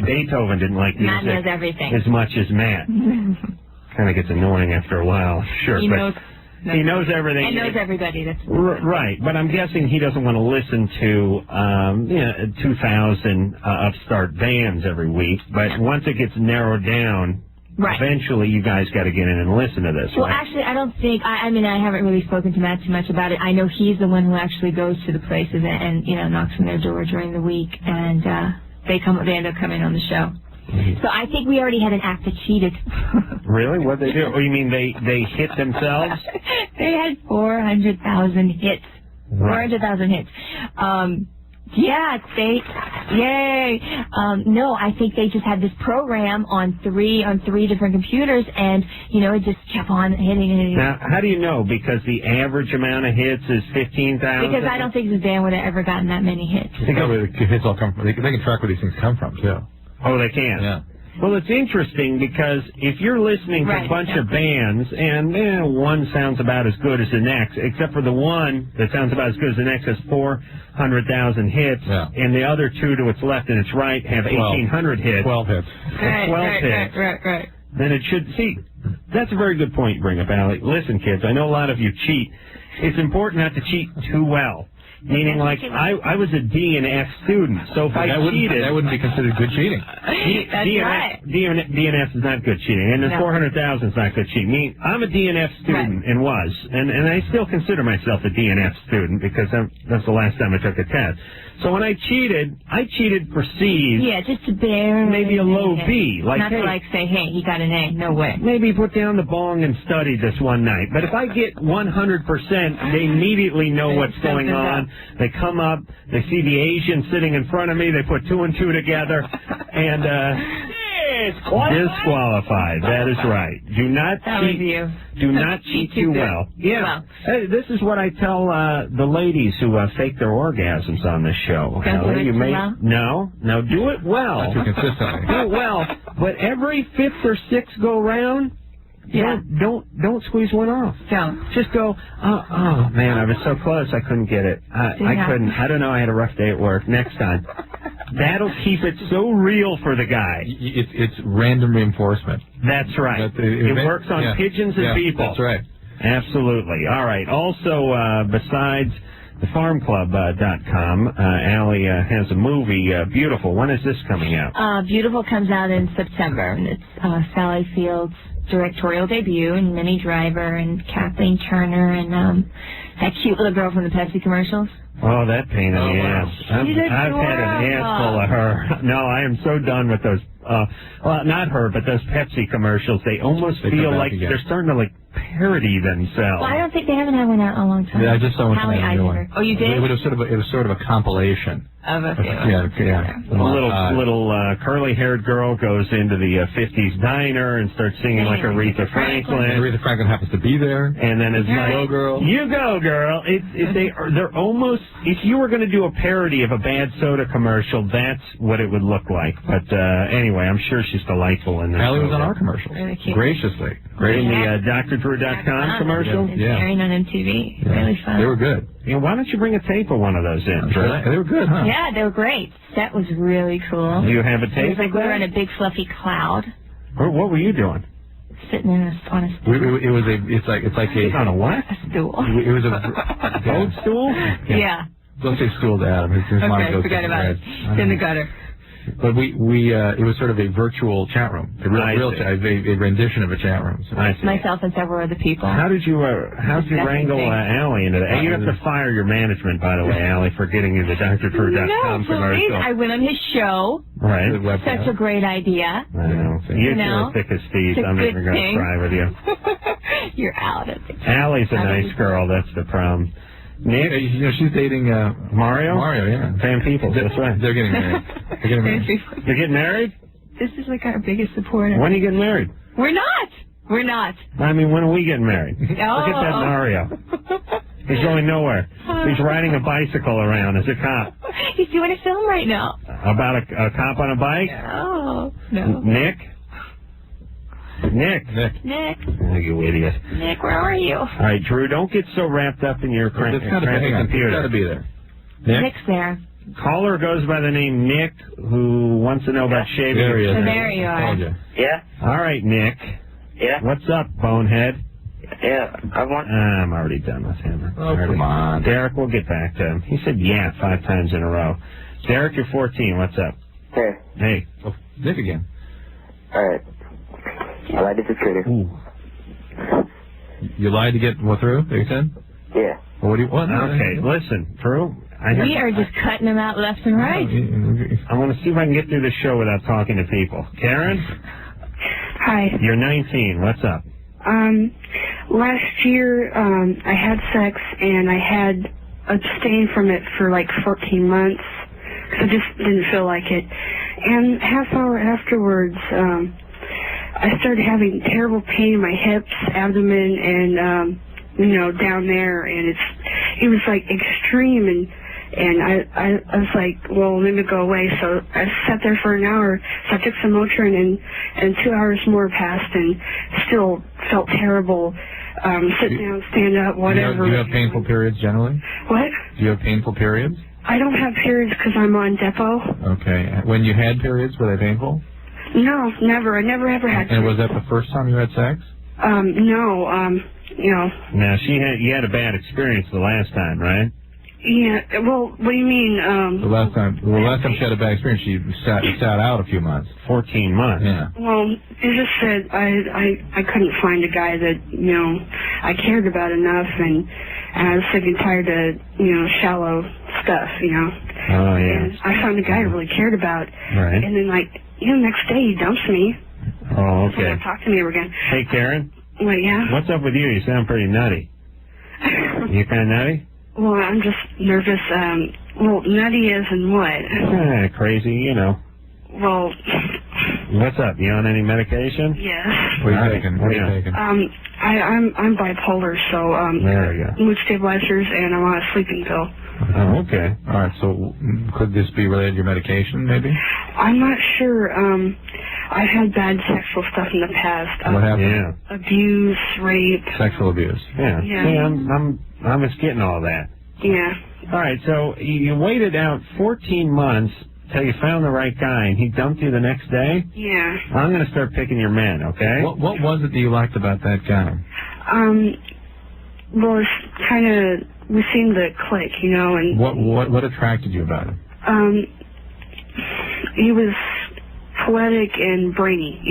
Beethoven didn't like music Matt knows everything. as much as Matt. Kind of gets annoying after a while, sure. He knows everything. And knows everybody. That's right, but I'm guessing he doesn't want to listen to 2,000 upstart bands every week. But once it gets narrowed down, eventually you guys got to get in and listen to this. Well, actually, I don't think. I mean, I haven't really spoken to Matt too much about it. I know he's the one who actually goes to the places and knocks on their door during the week, and they end up coming on the show. So I think we already had an act that cheated. Really? What'd they do? Oh, you mean they hit themselves? They had 400,000 hits. 400,000 hits. Yay. No, I think they just had this program on three different computers, and it just kept on hitting. Now, how do you know? Because the average amount of hits is 15,000. Because I don't think the band would have ever gotten that many hits. I think the hits all come from. They can track where these things come from too. Oh, they can? Yeah. Well, it's interesting because if you're listening to a bunch of bands and one sounds about as good as the next, except for the one that sounds about as good as the next has 400,000 hits, and the other two to its left and its right have 1,800 hits. 12 hits. 12 hits. Right. Then it should, see, that's a very good point you bring up, Ali. Listen, kids, I know a lot of you cheat. It's important not to cheat too well. Meaning, like, I was a D and F student, so if I cheated... That wouldn't be considered good cheating. D and F is not good cheating, and 400,000 is not good cheating. I'm a D and F student, and was, and I still consider myself a D and F student, because that's the last time I took a test. So when I cheated for C's. Yeah, just to bear. Maybe a low B. Like, not to say, hey, he got an A. No way. Maybe put down the bong and study this one night. But if I get 100%, they immediately know what's going on. They come up, they see the Asian sitting in front of me, they put two and two together, and disqualified. That is right. Do not cheat. Do not cheat too well. Yeah. Hey, this is what I tell the ladies who fake their orgasms on this show. No, do it well. Not too consistently. Do it well, but every fifth or sixth go round. Don't squeeze one off. Don't. Just go, oh man, I was so close, I couldn't get it. I couldn't. I don't know, I had a rough day at work. Next time. That'll keep it so real for the guy. It's random reinforcement. That's right. It works on pigeons and people. That's right. Absolutely. All right. Also, besides thefarmclub.com, Ali has a movie, Beautiful. When is this coming out? Beautiful comes out in September, and it's Sally Field's directorial debut, and Minnie Driver and Kathleen Turner and that cute little girl from the Pepsi commercials. Oh, that pain in the ass. I've had an ass full of her. No, I am so done with those. Well, not her, but those Pepsi commercials. They almost feel like they're starting to parody themselves. Well, I don't think they haven't had one out in a long time. Yeah, I just saw one. Oh, you did? It was sort of a compilation. Of a A little curly-haired girl goes into the 50s diner and starts singing like Aretha Franklin. Aretha Franklin happens to be there. And then it's like, "Go girl, you go girl." They're almost. If you were going to do a parody of a bad soda commercial, that's what it would look like. But anyway, I'm sure she's delightful in this. Ali was on our commercial. Really cute. Graciously. In the DrDrew.com commercial? Yeah. Airing on MTV. Yeah. Really fun. They were good. Why don't you bring a tape of one of those in? They were good, huh? Yeah, they were great. That was really cool. Do you have a tape? It was like we were in a big fluffy cloud. What were you doing? Sitting on a stool. It's like a... On a what? A stool. It was a... Boat stool? Yeah. Don't say stool to Adam. Okay, forget about it. It's in the gutter. But it was sort of a virtual chat room, a rendition of a chat room. So myself and several other people. How did you wrangle Ali into that? You have to fire your management, by the way, Ali, for getting you the DrDrew.com commercial. I went on his show. Right. Such a great idea. I know. You're too thick as thieves. I'm never going to try with you. You're out. Ali's a nice girl. That's the problem. Nick, she's dating Mario. Mario, yeah. Van Peebles. That's right. They're getting married. You're getting married? This is like our biggest supporter. When are you getting married? We're not. I mean, when are we getting married? Oh. Look at that Mario. He's going nowhere. He's riding a bicycle around as a cop. He's doing a film right now. About a cop on a bike? No. Nick. Nick. Oh, you idiot. Nick, where are you? All right, Drew, don't get so wrapped up in your crappy computer. It's got to be there. Nick? Nick's there. Caller goes by the name Nick, who wants to know about shaving. There he is. There you are. Yeah? All right, Nick. Yeah? What's up, bonehead? Yeah, I'm already done with him. Oh, come on. Derek, we'll get back to him. He said 5 times in a row. Derek, you're 14. What's up? Hey. Hey. Oh, Nick again. All right. I lied to security. Ooh. You lied to get through, you said? Yeah. Well, what do you want? Okay, listen, Drew. We are just cutting them out left and right. I want to see if I can get through the show without talking to people. Karen? Hi. You're 19. What's up? Last year, I had sex and I had abstained from it for like 14 months. I just didn't feel like it. And half hour afterwards, I started having terrible pain in my hips, abdomen, and down there, and it was like extreme, and I was like, well, let me go away. So I sat there for an hour. So I took some Motrin, and 2 hours more passed, and still felt terrible. Sit down, stand up, whatever. Do you have painful periods generally? What? Do you have painful periods? I don't have periods because I'm on Depo. Okay. When you had periods, were they painful? No, never. I never ever had. And was that the first time you had sex? No. Now you had a bad experience the last time, right? Yeah. Well, what do you mean? The last time she had a bad experience, she sat out a few months. 14 months. Yeah. Well, it just said I couldn't find a guy that I cared about enough, and I was sick and tired of shallow stuff, Oh yeah. And I found a guy I really cared about. Right. And then next day he dumps me. Oh, okay. Won't talk to me ever again. Hey, Karen. Wait, yeah. What's up with you? You sound pretty nutty. You kind of nutty? Well, I'm just nervous. Nutty as in what? Crazy, Well. What's up? You on any medication? Yes. What are you taking? What are you taking? I'm bipolar, so there we go. mood stabilizers, and I'm on a sleeping pill. Oh, okay. All right. So could this be related to your medication, maybe? I'm not sure. I've had bad sexual stuff in the past. What happened? Yeah. Abuse, rape. Sexual abuse. Yeah. See, I'm just getting all that. Yeah. All right. So you waited out 14 months till you found the right guy, and he dumped you the next day. Yeah. I'm going to start picking your men. Okay. What was it that you liked about that guy? Well, it's kind of, we seemed to click, and What attracted you about him? He was poetic and brainy,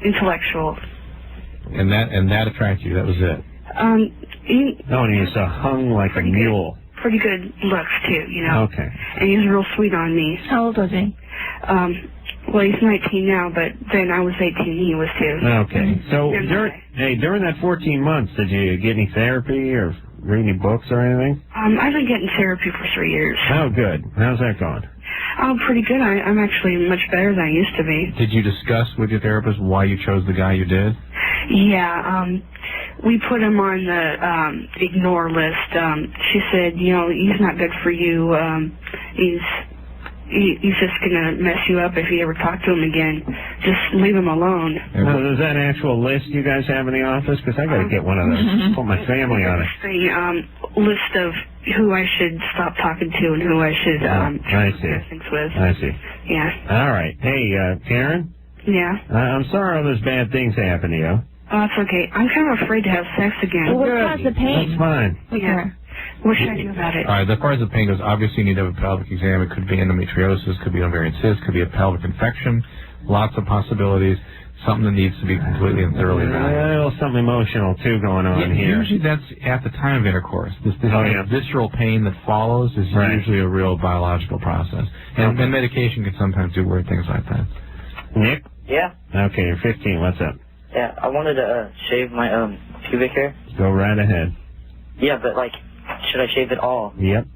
intellectual. And that attracted you. That was it. And he was hung like a mule. Pretty good looks too, Okay. And he was real sweet on me. How old was he? Well, he's 19 now, but then I was 18, he was too. Okay. So during that 14 months, did you get any therapy or read any books or anything? I've been getting therapy for 3 years. Oh, good. How's that going? Oh, pretty good. I'm actually much better than I used to be. Did you discuss with your therapist why you chose the guy you did? Yeah. We put him on the ignore list. She said, he's not good for you. He's just going to mess you up if you ever talk to him again. Just leave him alone. Well, is that an actual list you guys have in the office? Because I got to get one of those. Put my family on it. List of who I should stop talking to and who I should I see. things with. I see. Yeah. All right. Hey, Karen? Yeah. I'm sorry all those bad things happened to you. Oh, that's okay. I'm kind of afraid to have sex again. Well, what caused the pain? That's fine. Yeah. What should I do about it? All right, as far as the pain goes, obviously you need to have a pelvic exam. It could be endometriosis, could be ovarian cyst, could be a pelvic infection. Lots of possibilities. Something that needs to be completely and thoroughly evaluated. Well, something emotional, too, going on here. Usually that's at the time of intercourse. This visceral pain that follows is usually a real biological process. And medication can sometimes do weird things like that. Nick? Yeah? Okay, you're 15. What's up? Yeah, I wanted to shave my pubic hair. Go right ahead. Yeah, but, should I shave it all? Yep.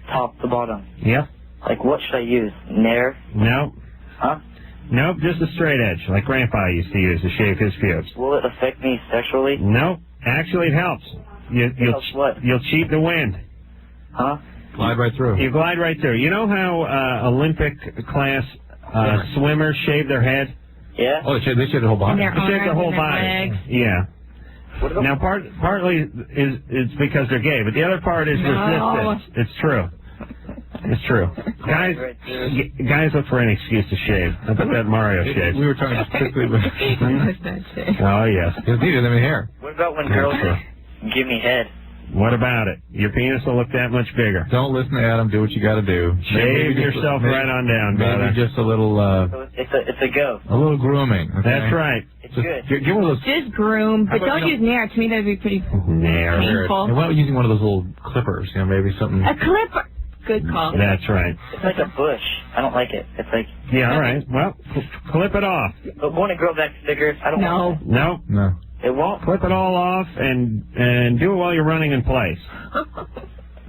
Top to bottom? Yep. What should I use? Nair? Nope. Huh? Nope, just a straight edge, like Grandpa used to use to shave his pubes. Will it affect me sexually? Nope. Actually, it helps. You'll cheat the wind. Huh? Glide right through. You glide right through. You know how Olympic class swimmers shave their head? Yeah. Oh, they shave the whole body. They shave their whole body. Legs. Yeah. Now, partly it's because they're gay, but the other part is resistance. It's true. It's true. Guys look for any excuse to shave. I bet that Mario shaves. We were talking specifically with... Oh, yes. It's needed in the hair. What about when girls give me head? What about it? Your penis will look that much bigger. Don't listen to Adam. Do what you got to do. Shave yourself right on down, brother. Maybe just a little... So it's a go. A little grooming. Okay? That's right. It's good. Give one of those... Just groom, but don't use Nair. To me, that would be pretty painful. And why not using one of those little clippers? You know, maybe something... A clipper. Good call. That's right. It's like a bush. I don't like it. It's like... Yeah, all right. Well, clip it off. But won't it grow back thicker? I don't want that. No. It won't? Clip it all off and do it while you're running in place. All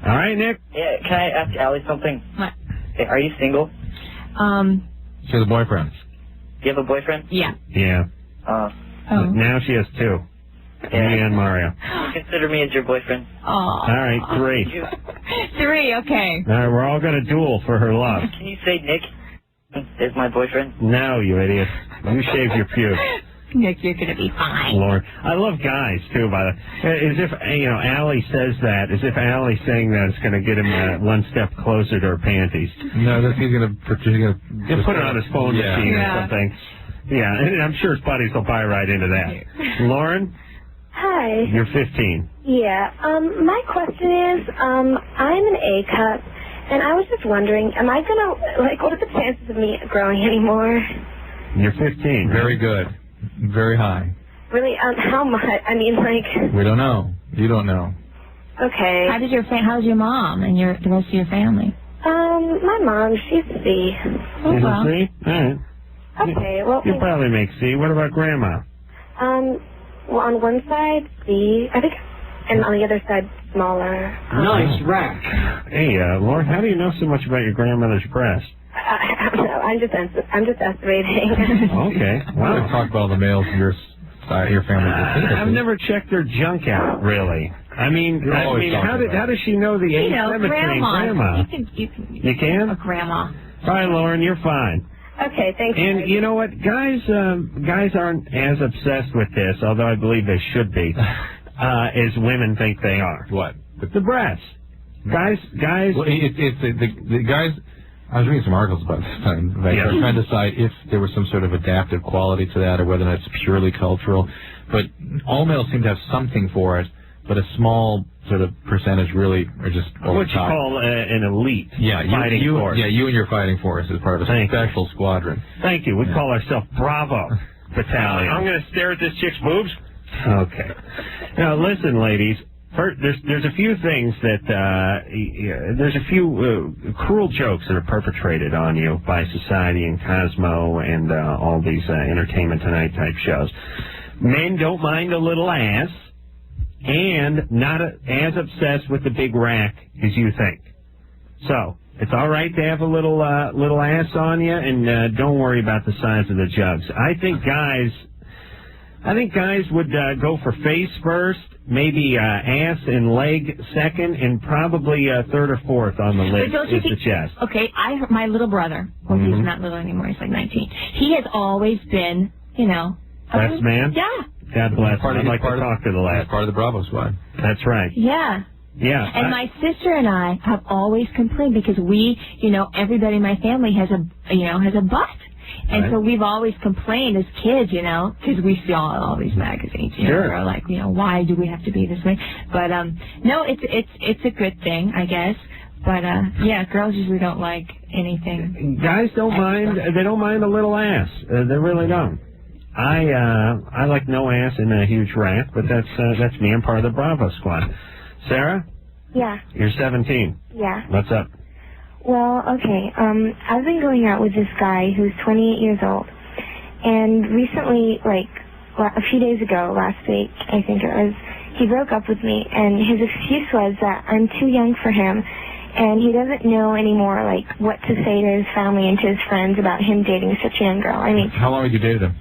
right, Nick? Yeah, can I ask Allie something? What? Hey, are you single? She has a boyfriend. Do you have a boyfriend? Yeah. Yeah. Now she has 2. Yeah. Me and Mario. Consider me as your boyfriend. All right, 3. 3, okay. All right, we're all going to duel for her love. Can you say Nick is my boyfriend? No, you idiot. You shaved your pubes. Nick, you're going to be fine. Lord. I love guys, too, by the way. As if, Allie says that, as if Allie's saying that it's going to get him one step closer to her panties. No, he's going to put it on his phone machine or something. Yeah, and I'm sure his buddies will buy right into that. Lauren? Hi. You're 15. Yeah. My question is, I'm an A cup, and I was just wondering, am I gonna what are the chances of me growing anymore? You're 15. Very good. Very high. Really? How much? I mean, We don't know. You don't know. Okay. How's your mom and the rest of your family? My mom, she's C. Oh, She's well. a C? All right. Okay. Well. You probably make C. What about Grandma? Well, on one side, C, I think, and on the other side, smaller. Nice rack. Hey, Lauren, how do you know so much about your grandmother's breast? I don't know. I'm just estimating. Okay. Wow. Wow. Talk about all the males in your family. I've never checked their junk out, really. I mean, how does she know the asymmetry in Grandma? You can? A grandma. All right, Lauren, you're fine. Okay, thanks. And you know what? Guys aren't as obsessed with this, although I believe they should be, as women think they are. What? The breasts. Guys. Well, it's the guys. I was reading some articles about this time. I was trying to decide if there was some sort of adaptive quality to that or whether or not it's purely cultural. But all males seem to have something for it, but a small sort of percentage really are just over what you call an elite fighting force. Yeah, you and your fighting force is part of a special squadron. Thank you. We call ourselves Bravo Battalion. I'm going to stare at this chick's boobs. Okay. Now, listen, ladies. First, there's a few things that there's a few cruel jokes that are perpetrated on you by society and Cosmo and all these Entertainment Tonight type shows. Men don't mind a little ass, and not as obsessed with the big rack as you think. So it's all right to have a little ass on you, and don't worry about the size of the jugs. I think guys would go for face first. Maybe ass and leg second, and probably third or fourth on the list is the chest. Okay, my little brother, well, he's not little anymore, he's like 19. He has always been, best man? Yeah. God bless him. I'd like to talk to the last. Part of the Bravo squad. That's right. Yeah. Yeah. And my sister and I have always complained because we, everybody in my family has a butt. And so we've always complained as kids, because we see all these magazines, are like, why do we have to be this way? But no, it's a good thing, I guess. But girls usually don't like anything. Guys don't mind. They don't mind a little ass. They really don't. I like no ass in a huge rack, but that's me. I'm part of the Bravo squad. Sarah? Yeah. You're 17. Yeah. What's up? Well, okay. I've been going out with this guy who's 28 years old. And recently, a few days ago, last week, I think it was, he broke up with me. And his excuse was that I'm too young for him. And he doesn't know anymore, what to say to his family and to his friends about him dating such a young girl. I mean... How long have you dated him?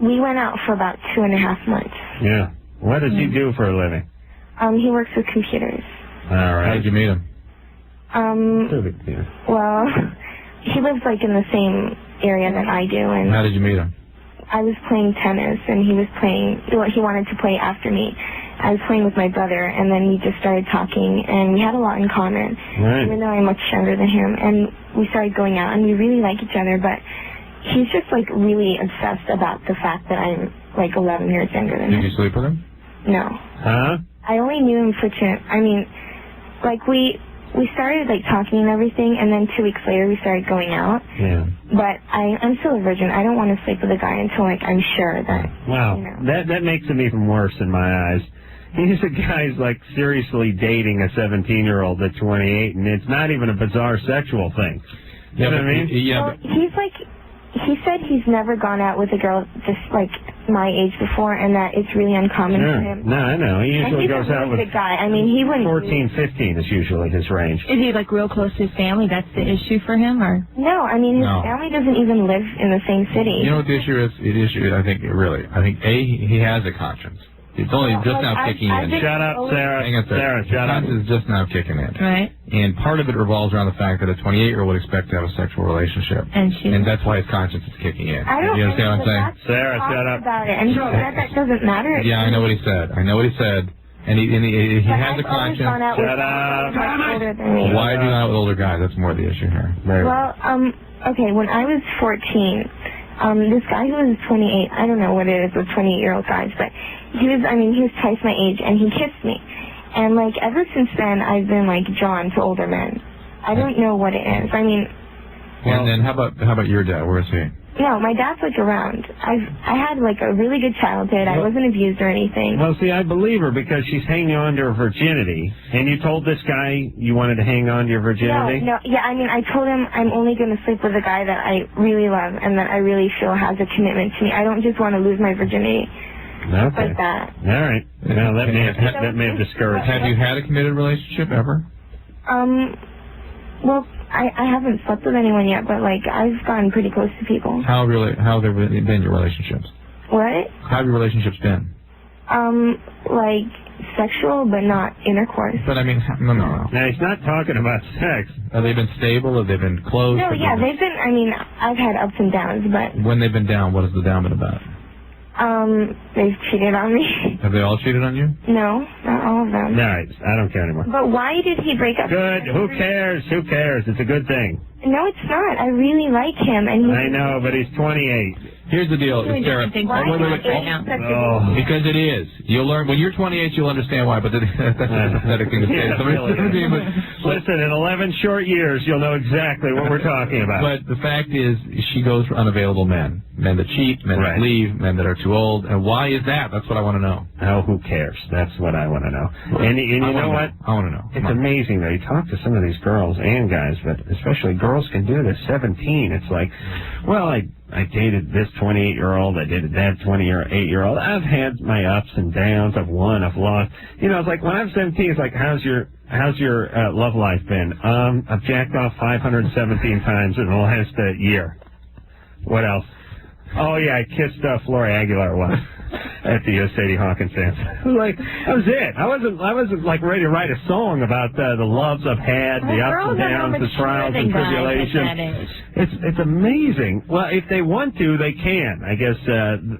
We went out for about 2.5 months. Yeah. What does he do for a living? He works with computers. All right. How did you meet him? Well, he lives in the same area that I do, and how did you meet him? I was playing tennis, and he was playing. Well, he wanted to play after me, I was playing with my brother, and then we just started talking, and we had a lot in common, even though I'm much younger than him. And we started going out, and we really like each other, but he's just, like, really obsessed about the fact that I'm, like, 11 years younger than him. Did you sleep with him? No. Huh? I only knew him for like, we started, like, talking and everything, and then 2 weeks later we started going out. Yeah. But I'm still a virgin. I don't want to sleep with a guy until, like, I'm sure that, Wow. you know. That makes him even worse in my eyes. He's a guy's, like, seriously dating a 17-year-old at 28, and it's not even a bizarre sexual thing. You know what I mean? Yeah. Well, he said he's never gone out with a girl just, like, my age before, and that it's really uncommon for him. No, I know. He usually goes out with a guy. I mean, he wouldn't... 14, 15 is usually his range. Is he, like, real close to his family? That's the issue for him, or? No, I mean, his family doesn't even live in the same city. You know what the issue is? I think, he has a conscience. It's only just now kicking in. Shut up, Sarah. Hang on, Sarah, shut up. Conscience is just now kicking in. Right. And part of it revolves around the fact that a 28-year-old would expect to have a sexual relationship. And that's why his conscience is kicking in. I don't you understand what I'm saying? Sarah, shut up. About it. And he said that doesn't matter. Yeah, I know what he said. And he has a conscience. Shut up. Why do you not with older guys? That's more the issue here. Well, okay, when I was 14, this guy who was 28, I don't know what it is with 28-year-old guys, but he was twice my age, and he kissed me. And, like, ever since then, I've been, like, drawn to older men. I don't know what it is. And then how about your dad? Where is he? No, my dad's, like, around. I had, like, a really good childhood. I wasn't abused or anything. Well, see, I believe her because she's hanging on to her virginity. And you told this guy you wanted to hang on to your virginity? No, yeah, I told him I'm only going to sleep with a guy that I really love and that I really feel has a commitment to me. I don't just want to lose my virginity. Okay. Like that. All right. Well, that may have discouraged Have you had a committed relationship ever? Well, I haven't slept with anyone yet, but, like, I've gotten pretty close to people. How have they been your relationships? What? How have your relationships been? Like, sexual, but not intercourse. But, no. Now, he's not talking about sex. Have they been stable? Have they been close? No, yeah, they've been, I've had ups and downs, but... When they've been down, what has the down been about? They've cheated on me. Have they all cheated on you? No, not all of them. All right, I don't care anymore. But why did he break up? Good, who cares? Who cares? It's a good thing. No, it's not. I really like him, and I know, but he's 28. Here's the deal, Sarah. Because it is. You'll learn when you're 28. You'll understand why. But that's a pathetic thing to say. Listen, in 11 short years, you'll know exactly what we're talking about. But the fact is, she goes for unavailable men that cheat, men that leave, men that are too old. And why is that? That's what I want to know. Oh, who cares? That's what I want to know. And you know what? I want to know. It's amazing that you talk to some of these girls and guys, but especially girls can do this. 17, it's like, well, I dated this 28-year-old, I dated that 28-year-old. I've had my ups and downs, I've won, I've lost. You know, it's like when I'm 17, it's like, how's your love life been? I've jacked off 517 times in the last year. What else? Oh yeah, I kissed Flora Aguilar once at the Sadie Hawkins dance. Like, that was it. I wasn't like ready to write a song about the loves I've had, the ups and downs, the trials and tribulations. It's amazing. Well, if they want to, they can. I guess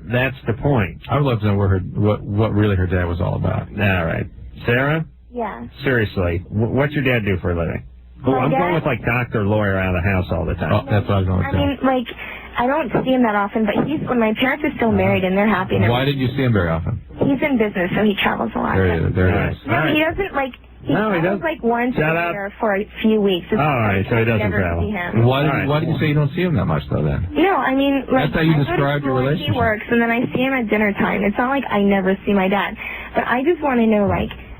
that's the point. I would love to know what really her dad was all about. All right, Sarah. Yeah. Seriously, what's your dad do for a living? I'm going with like doctor, lawyer out of the house all the time. Oh, that's what I was going to say. I don't see him that often, but my parents are still married and they're happy. Why did you see him very often? He's in business, so he travels a lot. There it is. No, he doesn't he travels like once a year for a few weeks. All right, so he doesn't travel. Why did you say you don't see him that much, though, then? No, that's how you describe your relationship. He works, and then I see him at dinner time. It's not like I never see my dad. But I just want to know,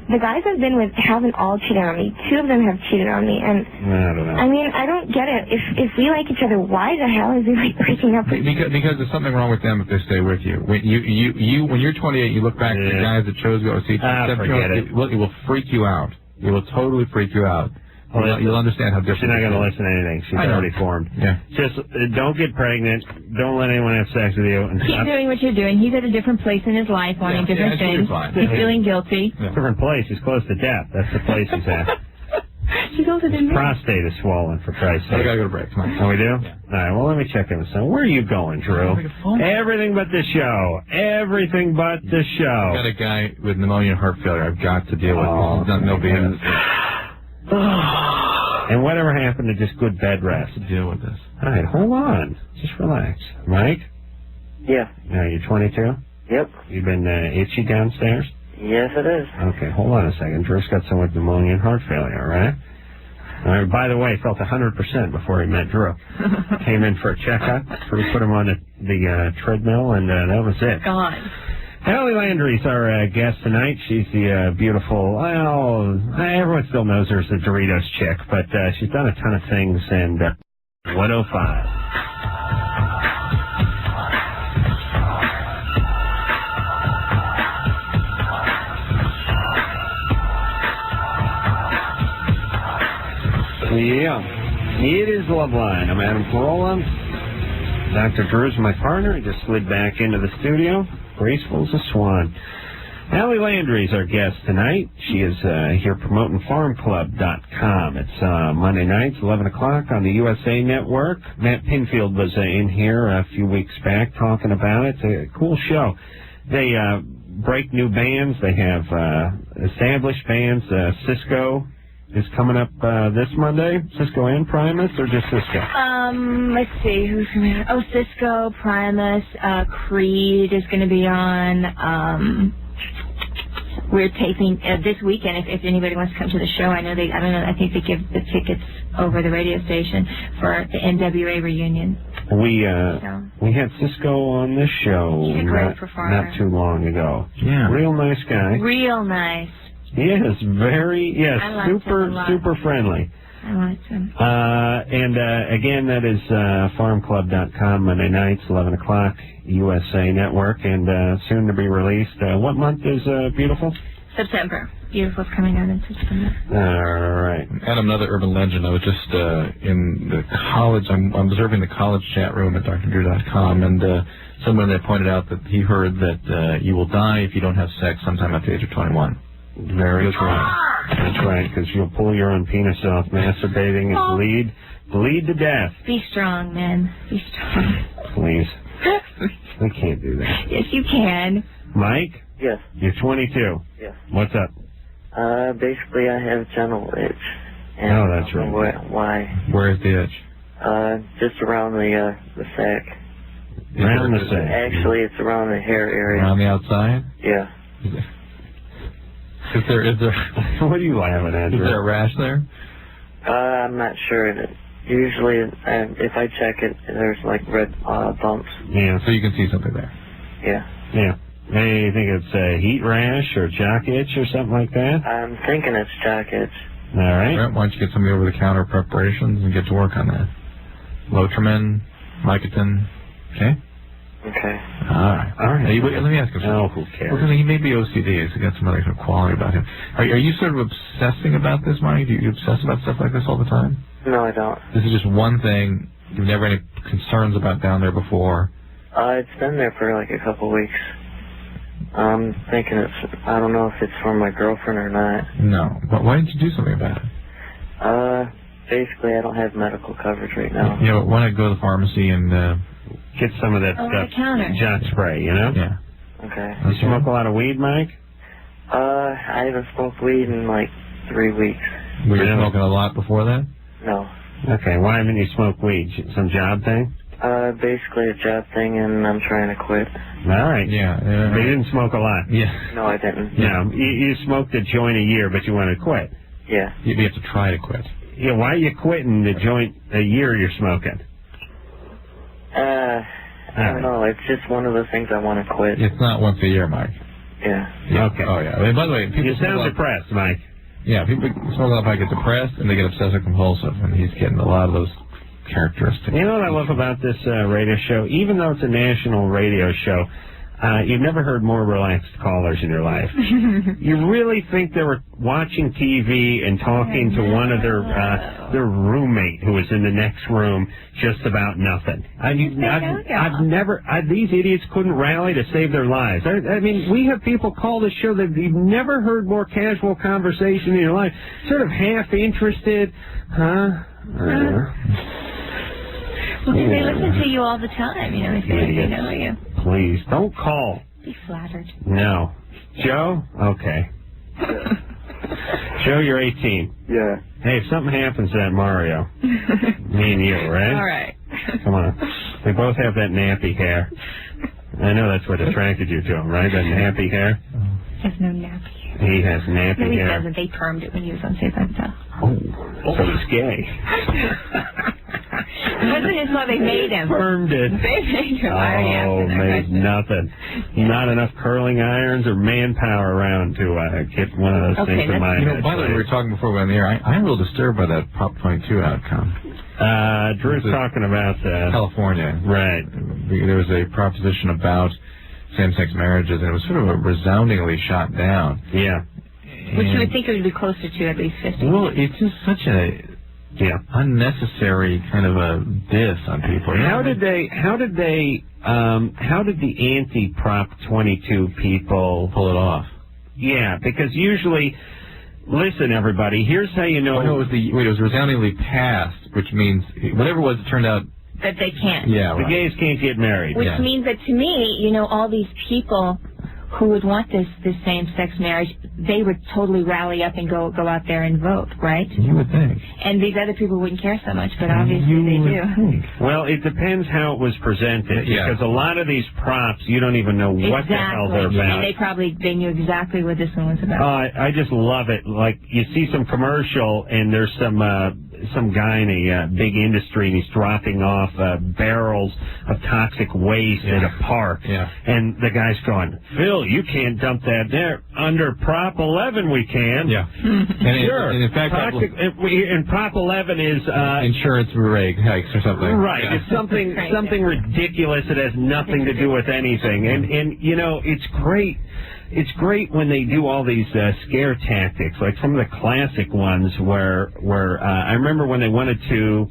the guys I've been with haven't all cheated on me. 2 of them have cheated on me, and I don't know. I don't get it. If we like each other, why the hell is he breaking up with me? Because there's something wrong with them if they stay with you. When you're 28, you look back at the guys that chose to go see. Forget it. It will freak you out. It will totally freak you out. You'll understand how different. She's not going to listen to anything. She's already formed. Yeah. Just don't get pregnant. Don't let anyone have sex with you. And keep doing what you're doing. He's at a different place in his life, wanting different things. He's feeling guilty. Different place. He's close to death. That's the place he's at. She's older than me. Prostate is swollen, for Christ's sake. I gotta go to break. Come on. Oh, we do? Yeah. All right, well, let me check in with someone. Where are you going, Drew? Everything but the show. Everything but the show. I got a guy with pneumonia and heart failure I've got to deal with. This is not no BS. And whatever happened to just good bed rest? To deal with this. All right, hold on. Just relax. Mike? Yeah. Now, you're 22? Yep. You've been itchy downstairs? Yes, it is. Okay, hold on a second. Drew's got someone with pneumonia and heart failure, all right? By the way, felt 100% before he met Drew. Came in for a checkup. So we put him on the treadmill, and that was it. God. Ali Landry's our guest tonight. She's the beautiful, well, everyone still knows her as the Doritos chick, but she's done a ton of things, and 105. Yeah, it is Loveline. I'm Adam Carolla. Dr. Drew's my partner. He just slid back into the studio, graceful as a swan. Ali Landry's our guest tonight. She is here promoting farmclub.com. It's Monday nights, 11 o'clock on the USA Network. Matt Pinfield was in here a few weeks back talking about it. It's a cool show. They break new bands. They have established bands. Cisco is coming up this Monday. Cisco and Primus, or just Cisco? Let's see, who's going to... Oh, Cisco, Primus, Creed is going to be on. We're taping this weekend. If anybody wants to come to the show, I know they. I don't know. I think they give the tickets over the radio station for the NWA reunion. We had Cisco on this show He's a great performer. Not too long ago. Yeah, real nice guy. Real nice. He is super friendly. I liked him. And again, that is farmclub.com, Monday nights, 11 o'clock, USA Network, and soon to be released. What month is Beautiful? September. Beautiful's coming out in September. All right. Adam, another urban legend. I was just in the college. I'm observing the college chat room at drdrew.com, and someone that pointed out that he heard that you will die if you don't have sex sometime after the age of 21. Very true. That's right, because you'll pull your own penis off masturbating and bleed to death. Be strong, man. Be strong. Please. We can't do that. Yes, you can. Mike? Yes. You're 22. Yes. What's up? Basically, I have genital itch. And oh, that's right. Why? Where's the itch? Just around the sack. Around the sack. Actually, it's around the hair area. Around the outside? Yeah. Is there what are you laughing at? Is there a rash there? I'm not sure. Usually, if I check it, there's like red bumps. Yeah. So you can see something there. Yeah. Yeah. Hey, you think it's a heat rash or jock itch or something like that? I'm thinking it's jock itch. All right. Why don't you get some of the over-the-counter preparations and get to work on that? Lotrimin, Mycotin, okay? Okay. All right. Hey, let me ask you something. Oh, who cares? Well, he may be OCD. He's got some other kind of quality about him. Are you sort of obsessing about this, Mike? Do you obsess about stuff like this all the time? No, I don't. This is just one thing. You've never had any concerns about down there before? It's been there for like a couple weeks. I'm thinking I don't know if it's for my girlfriend or not. No. But why didn't you do something about it? Basically, I don't have medical coverage right now. Yeah, but why not go to the pharmacy and get some of that stuff, jock spray, you know? Yeah. Okay. You smoke a lot of weed, Mike? I haven't smoked weed in like 3 weeks. Were you smoking a lot before that? No. Okay, why haven't you smoked weed? Some job thing? Basically a job thing, and I'm trying to quit. All right. Yeah. But you didn't smoke a lot? Yeah. No, I didn't. No, you smoked a joint a year, but you want to quit? Yeah. You have to try to quit. Yeah, why are you quitting the joint a year you're smoking? I don't know. It's just one of those things I want to quit. It's not once a year, Mike. Yeah. Okay. Oh, yeah. And by the way, people you sound depressed, Mike. Yeah, people smoke a lot get depressed, and they get obsessive-compulsive, and he's getting a lot of those characteristics. You know what I love about this radio show? Even though it's a national radio show, You've never heard more relaxed callers in your life. You really think they were watching TV and talking to one of their roommate who was in the next room just about nothing. These idiots couldn't rally to save their lives. I mean, we have people call the show that you've never heard more casual conversation in your life. Sort of half interested, Well, they listen to you all the time, they know you. Please, don't call. Be flattered. No. Joe? Okay. Joe, you're 18. Yeah. Hey, if something happens to that Mario, me and you, right? All right. Come on. We both have that nappy hair. I know that's what attracted you to him, right? That nappy hair? He has no nappy hair. He has nappy hair. No, he doesn't. They permed it when he was on Safe and Stuff. Oh, so he's gay. It wasn't his fault. They made him. Permed it. They made him. Made nothing. Not enough curling irons or manpower around to get one of those things in my head. By the way, we were talking before we went on the air. I'm a little disturbed by that Prop 22 outcome. Drew's talking about California. Right. There was a proposition about same-sex marriages, and it was sort of resoundingly shot down. Yeah. Which you would think it would be closer to at least 50. Well, it's just such a unnecessary kind of a diss on people. How did the anti-Prop 22 people pull it off? Yeah, because usually, listen, everybody, here's how you know. Oh, no, it was resoundingly passed, which means whatever it was, it turned out that they can't. Yeah, the gays can't get married. Which means that to me, all these people who would want this same-sex marriage, they would totally rally up and go out there and vote, right? You would think. And these other people wouldn't care so much, but obviously they do. Well, it depends how it was presented, because a lot of these props, you don't even know what the hell they're about. And they knew exactly what this one was about. I just love it. Like, you see some commercial, and there's some guy in a big industry, and he's dropping off barrels of toxic waste at a park. Yeah. And the guy's going, Phil, you can't dump that there. Under Prop 11 we can. Yeah. Sure. And in fact, and Prop 11 is insurance rate hikes or something. Right. Yeah. It's something ridiculous that has nothing to do with anything. And it's great. It's great when they do all these scare tactics, like some of the classic ones where I remember when they wanted to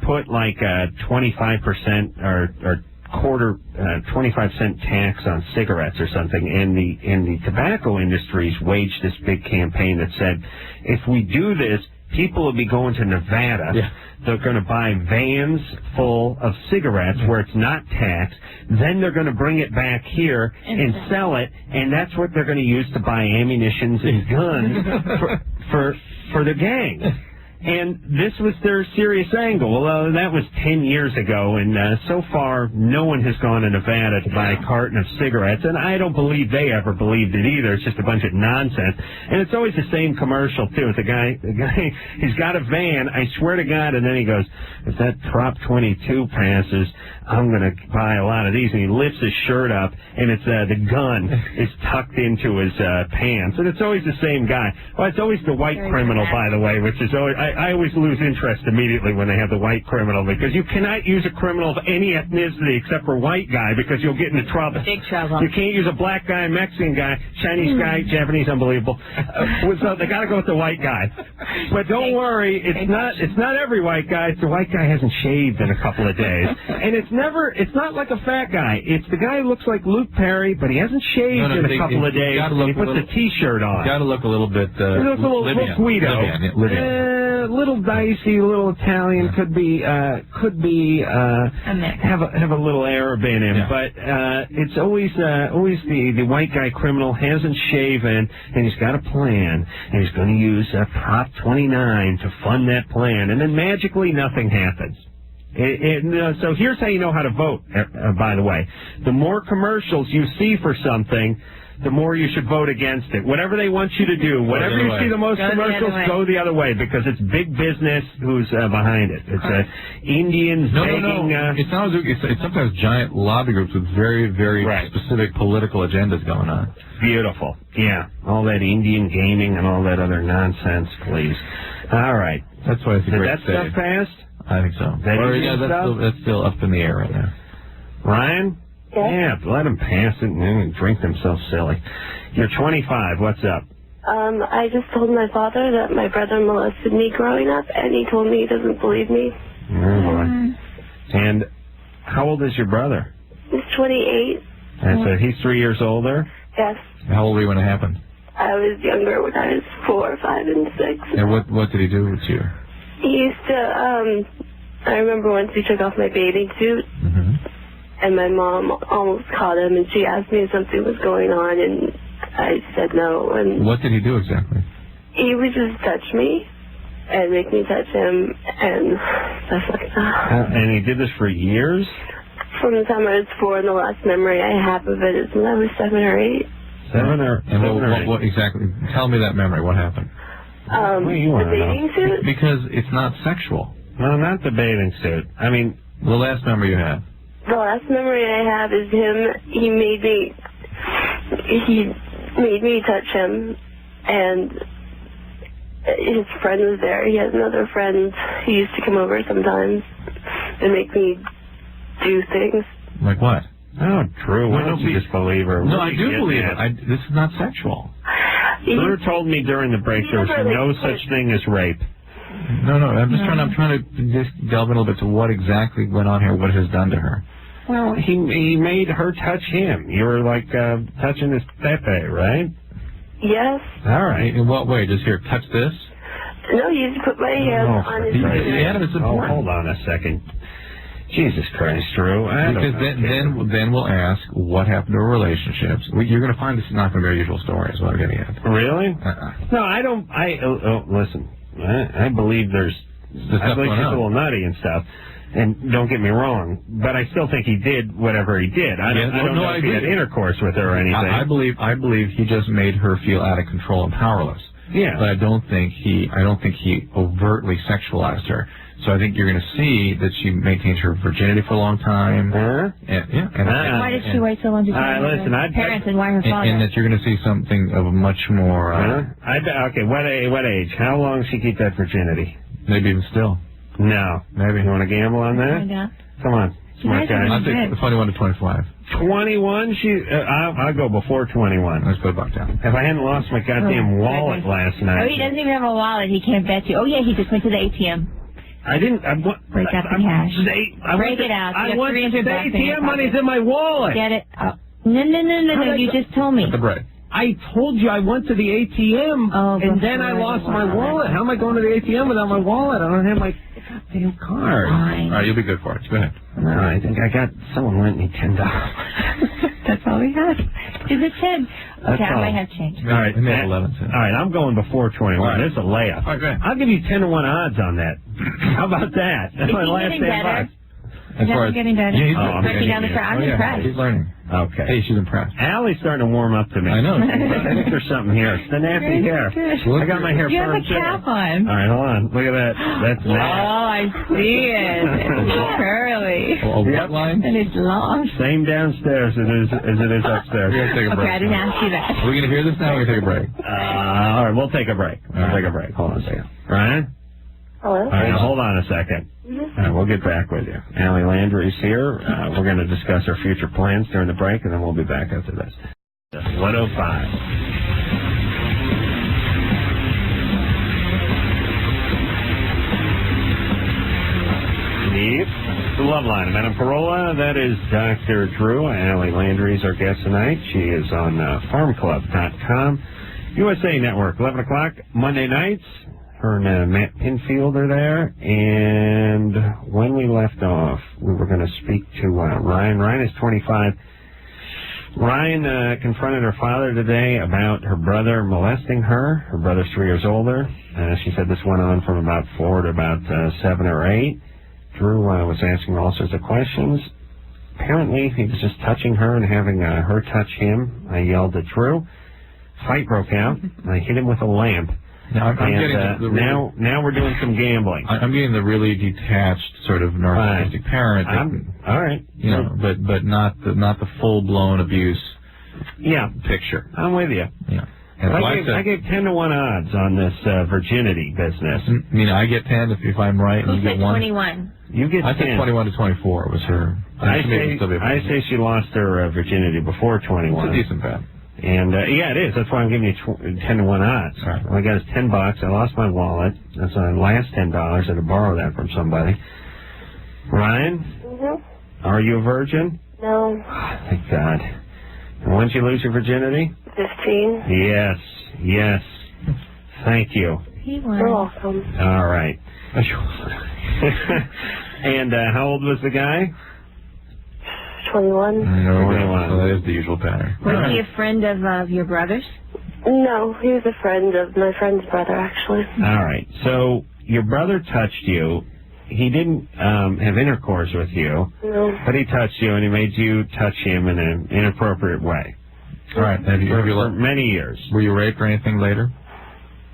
put like a 25% or quarter 25-cent tax on cigarettes or something, and the tobacco industries waged this big campaign that said, if we do this, people will be going to Nevada. Yeah. They're going to buy vans full of cigarettes where it's not taxed. Then they're going to bring it back here and sell it, and that's what they're going to use to buy ammunitions and guns for the gang. And this was their serious angle. Well, that was 10 years ago, and so far, no one has gone to Nevada to buy a carton of cigarettes, and I don't believe they ever believed it either. It's just a bunch of nonsense. And it's always the same commercial, too. The guy, he's got a van, I swear to God, and then he goes, if that Prop 22 passes, I'm going to buy a lot of these. And he lifts his shirt up, and it's the gun is tucked into his pants. And it's always the same guy. Well, it's always the white criminal, by the way, which is always... I always lose interest immediately when they have the white criminal, because you cannot use a criminal of any ethnicity except for white guy, because you'll get into trouble. Big trouble. You can't use a black guy, Mexican guy, Chinese guy, Japanese, unbelievable. So they got to go with the white guy. But don't worry, it's not every white guy. It's the white guy hasn't shaved in a couple of days, and it's not like a fat guy. It's the guy who looks like Luke Perry, but he hasn't shaved in a couple of days. He puts a T-shirt on. Got to look a little bit. He looks a little Guido. Little dicey, little Italian, could be have a little Arab in him, but it's always the white guy criminal hasn't shaven, and he's got a plan, and he's going to use Prop 29 to fund that plan, and then magically nothing happens. So here's how you know how to vote, by the way. The more commercials you see for something, the more you should vote against it. Whatever they want you to do, whatever you see the most commercials, go the other way, because it's big business who's behind it. It's Indians begging... It's sometimes giant lobby groups with very, very specific political agendas going on. Beautiful. Yeah. All that Indian gaming and all that other nonsense, please. All right. That's why it's a great Did that stuff pass? I think so. That's still up in the air right now. Ryan? Yeah, let them pass it and then drink themselves silly. You're 25. What's up? I just told my father that my brother molested me growing up, and he told me he doesn't believe me. Oh, boy. And how old is your brother? He's 28. And so he's 3 years older? Yes. How old were you when it happened? I was younger when I was 4, 5, and 6. And what did he do with you? He used to, I remember once he took off my bathing suit, and my mom almost caught him, and she asked me if something was going on, and I said no. And what did he do exactly? he would just touch me and make me touch him and stuff like that. And he did this for years? From the time I was 4, and the last memory I have of it is when I was 7 or 8. What exactly? Tell me that memory. What happened? The bathing suit? Because it's not sexual. No, not the bathing suit. I mean, the last memory you have. The last memory I have is him. He made me touch him, and his friend was there. He had another friend who used to come over sometimes and make me do things. Like what? Oh, Drew, why don't you just believe her? No, I do believe it. This is not sexual. Drew told me during the break there was no such thing as rape. No, I'm just trying to just delve in a little bit to what exactly went on here, what it has done to her. Well, he made her touch him. You were like touching his pepe, right? Yes. All right. In what way? Just here, touch this? No, he used to put my hand on his face. Hold on a second. Jesus Christ, Drew. Because then we'll ask what happened to her relationships. You're going to find this is not going to be a usual story, is what I'm getting at. Really? No, I don't. Listen, I believe I believe she's a little nutty and stuff. And don't get me wrong, but I still think he did whatever he did. I don't know if he had intercourse with her or anything. I believe he just made her feel out of control and powerless. Yeah. But I don't think he overtly sexualized her. So I think you're going to see that she maintains her virginity for a long time. And why did she wait so long to tell her parents and why her father? And that you're going to see something of a much more... okay, what age? How long does she keep that virginity? Maybe even still. No. Maybe. You want to gamble on that? Come on. Smart guy. I'll take 21 to 25. 21? I'll go before 21. Let's put it back down. If I hadn't lost my goddamn wallet last night. Oh, he doesn't even have a wallet. He can't bet you. Oh, yeah, he just went to the ATM. I didn't. Break out the cash. Break it out. I want the ATM money's in my wallet. Get it? Oh. No. You just told me. Put the bread. I told you I went to the ATM, and then I lost my wallet. How am I going to the ATM without my wallet? I don't have my goddamn card. Fine. All right, you'll be good for it. Go ahead. No, I think someone lent me $10. That's all we had. Is it 10? Okay, I might have changed. All right, 11 cents. All right, I'm going before 21. Right. There's a layup. All right, go ahead. I'll give you 10 to 1 odds on that. How about that? That's my last $10. As far as getting better. I'm breaking down the crowd. I'm impressed. He's learning. Okay. Hey, she's impressed. Allie's starting to warm up to me. I know. I think there's something here. It's the nappy hair. I got my hair You have firm a cap on. All right, hold on. Look at that. That's Oh, I see it. It's curly. What line? And it's long. Same downstairs as it is upstairs. We're going to take a break. Okay, I didn't ask you that. Are we going to hear this now or take a break? All right, we'll take a break. Take a break. Hold on a second. Ryan? Hello? All right, hold on a second. All right, we'll get back with you. Ali Landry's here. We're going to discuss our future plans during the break, and then we'll be back after this. 105. The Loveline. Madam Carolla, that is Dr. Drew. Ali Landry is our guest tonight. She is on farmclub.com. USA Network, 11 o'clock, Monday nights. Her and Matt Pinfield are there. And when we left off, we were going to speak to Ryan. Ryan is 25. Ryan confronted her father today about her brother molesting her. Her brother's 3 years older. She said this went on from about 4 to about 7 or 8. Drew was asking all sorts of questions. Apparently, he was just touching her and having her touch him. I yelled at Drew. Fight broke out. I hit him with a lamp. Now, now we're doing some gambling. I'm getting the really detached sort of narcissistic parent. All right. You know, but not the full blown abuse. Yeah. Picture. I'm with you. Yeah. I gave 10 to 1 odds on this virginity business. I mean, I get 10 if I'm right, and Who you get said 1. 21? You get 10. I think 21 to 24 was her. I say she lost her virginity before 21. It's a decent bet. And, yeah, it is. That's why I'm giving you 10 to 1 odds. Right. All I got is $10. I lost my wallet. That's my last $10. I had to borrow that from somebody. Ryan? Mm-hmm. Are you a virgin? No. Oh, thank God. And when did you lose your virginity? 15. Yes. Thank you. You're welcome. All right. And how old was the guy? 21. No, 21. So that is the usual pattern. Was he a friend of your brother's? No, he was a friend of my friend's brother, actually. All right. So your brother touched you. He didn't have intercourse with you. No. But he touched you, and he made you touch him in an inappropriate way. All right. For many years. Were you raped or anything later?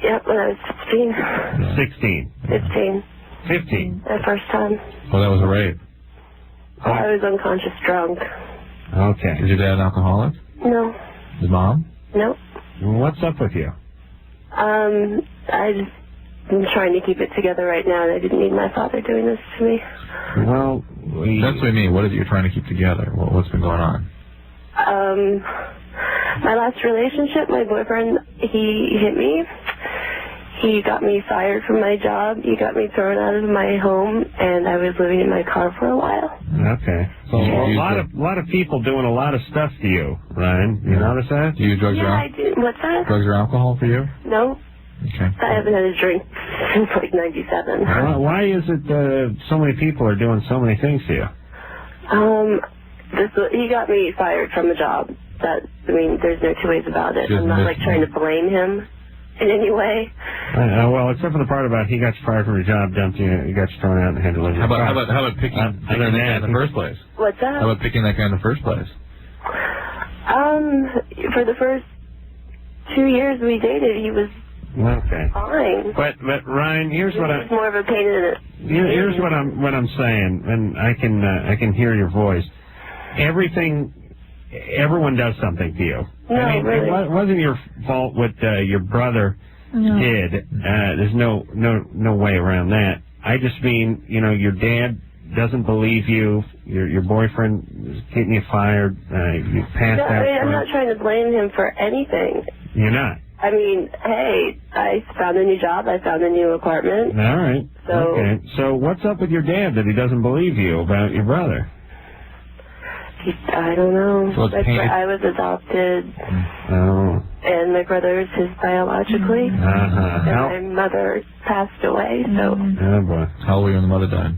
Yep, when I was 16. 16. 15. 15. The first time. Well, that was a rape. I was unconscious drunk. Okay. Is your dad an alcoholic? No. His mom? No. What's up with you? I'm trying to keep it together right now, and I didn't need my father doing this to me. Well, that's what I mean. What is it you're trying to keep together? What's been going on? My last relationship, my boyfriend, he hit me. He got me fired from my job. He got me thrown out of my home, and I was living in my car for a while. Okay. So a lot of people doing a lot of stuff to you, Ryan. You notice that? Do you use drugs or I do. What's that? Drugs or alcohol for you? No. Okay. I haven't had a drink since like 97. Why is it so many people are doing so many things to you? He got me fired from a job. There's no two ways about it. I'm not trying to blame him in any way. Well, except for the part about he got you fired from your job, dumped you, he got you thrown out and had to live. How about picking that guy in the first place? What's that? How about picking that guy in the first place? For the first 2 years we dated, he was fine. But Ryan, here's what I'm more of a pain in it. Here's what I'm saying, and I can hear your voice. Everyone does something to you. No, really. It wasn't your fault what your brother did. There's no way around that. I just mean, your dad doesn't believe you. Your boyfriend is getting you fired. You passed out. I'm not trying to blame him for anything. You're not. I mean, hey, I found a new job. I found a new apartment. All right. Okay. So what's up with your dad that he doesn't believe you about your brother? I don't know. So I was adopted. Oh. And my brother is his biologically. And my mother passed away, so. Oh, boy. How old were you when the mother died?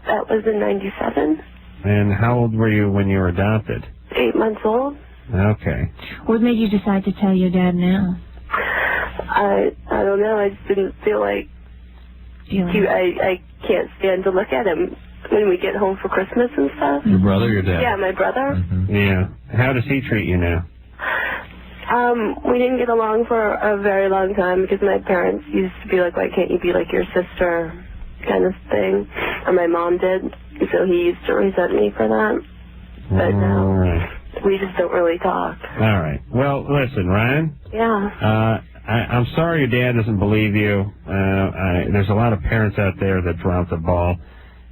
That was in 97. And how old were you when you were adopted? 8 months old. Okay. What made you decide to tell your dad now? I don't know. I just didn't feel like I can't stand to look at him when we get home for Christmas and stuff. Your brother or your dad? Yeah, my brother. Mm-hmm. Yeah. How does he treat you now? We didn't get along for a very long time because my parents used to be like, why can't you be like your sister kind of thing. Or my mom did. So he used to resent me for that. But now we just don't really talk. All right. Well, listen, Ryan. Yeah. I'm sorry your dad doesn't believe you. There's a lot of parents out there that drop the ball.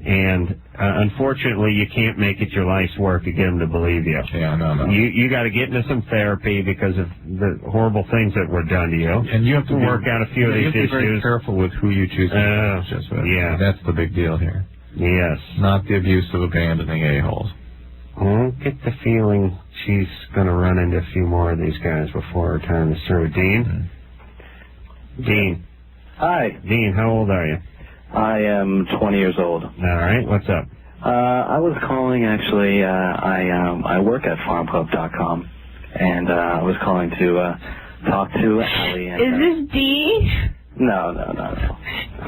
And unfortunately, you can't make it your life's work to get them to believe you. Yeah, no. You got to get into some therapy because of the horrible things that were done to you. And you have to work out a few of these issues. You have to be very careful with who you choose to associate with. Yeah. That's the big deal here. Yes. Not the abuse of abandoning a-holes. I get the feeling she's going to run into a few more of these guys before her time is through. Dean? Dean. Hi. Dean, how old are you? I am 20 years old. All right. What's up? I was calling, actually. I work at farmclub.com, and I was calling to talk to Ali. Is this Dean? No.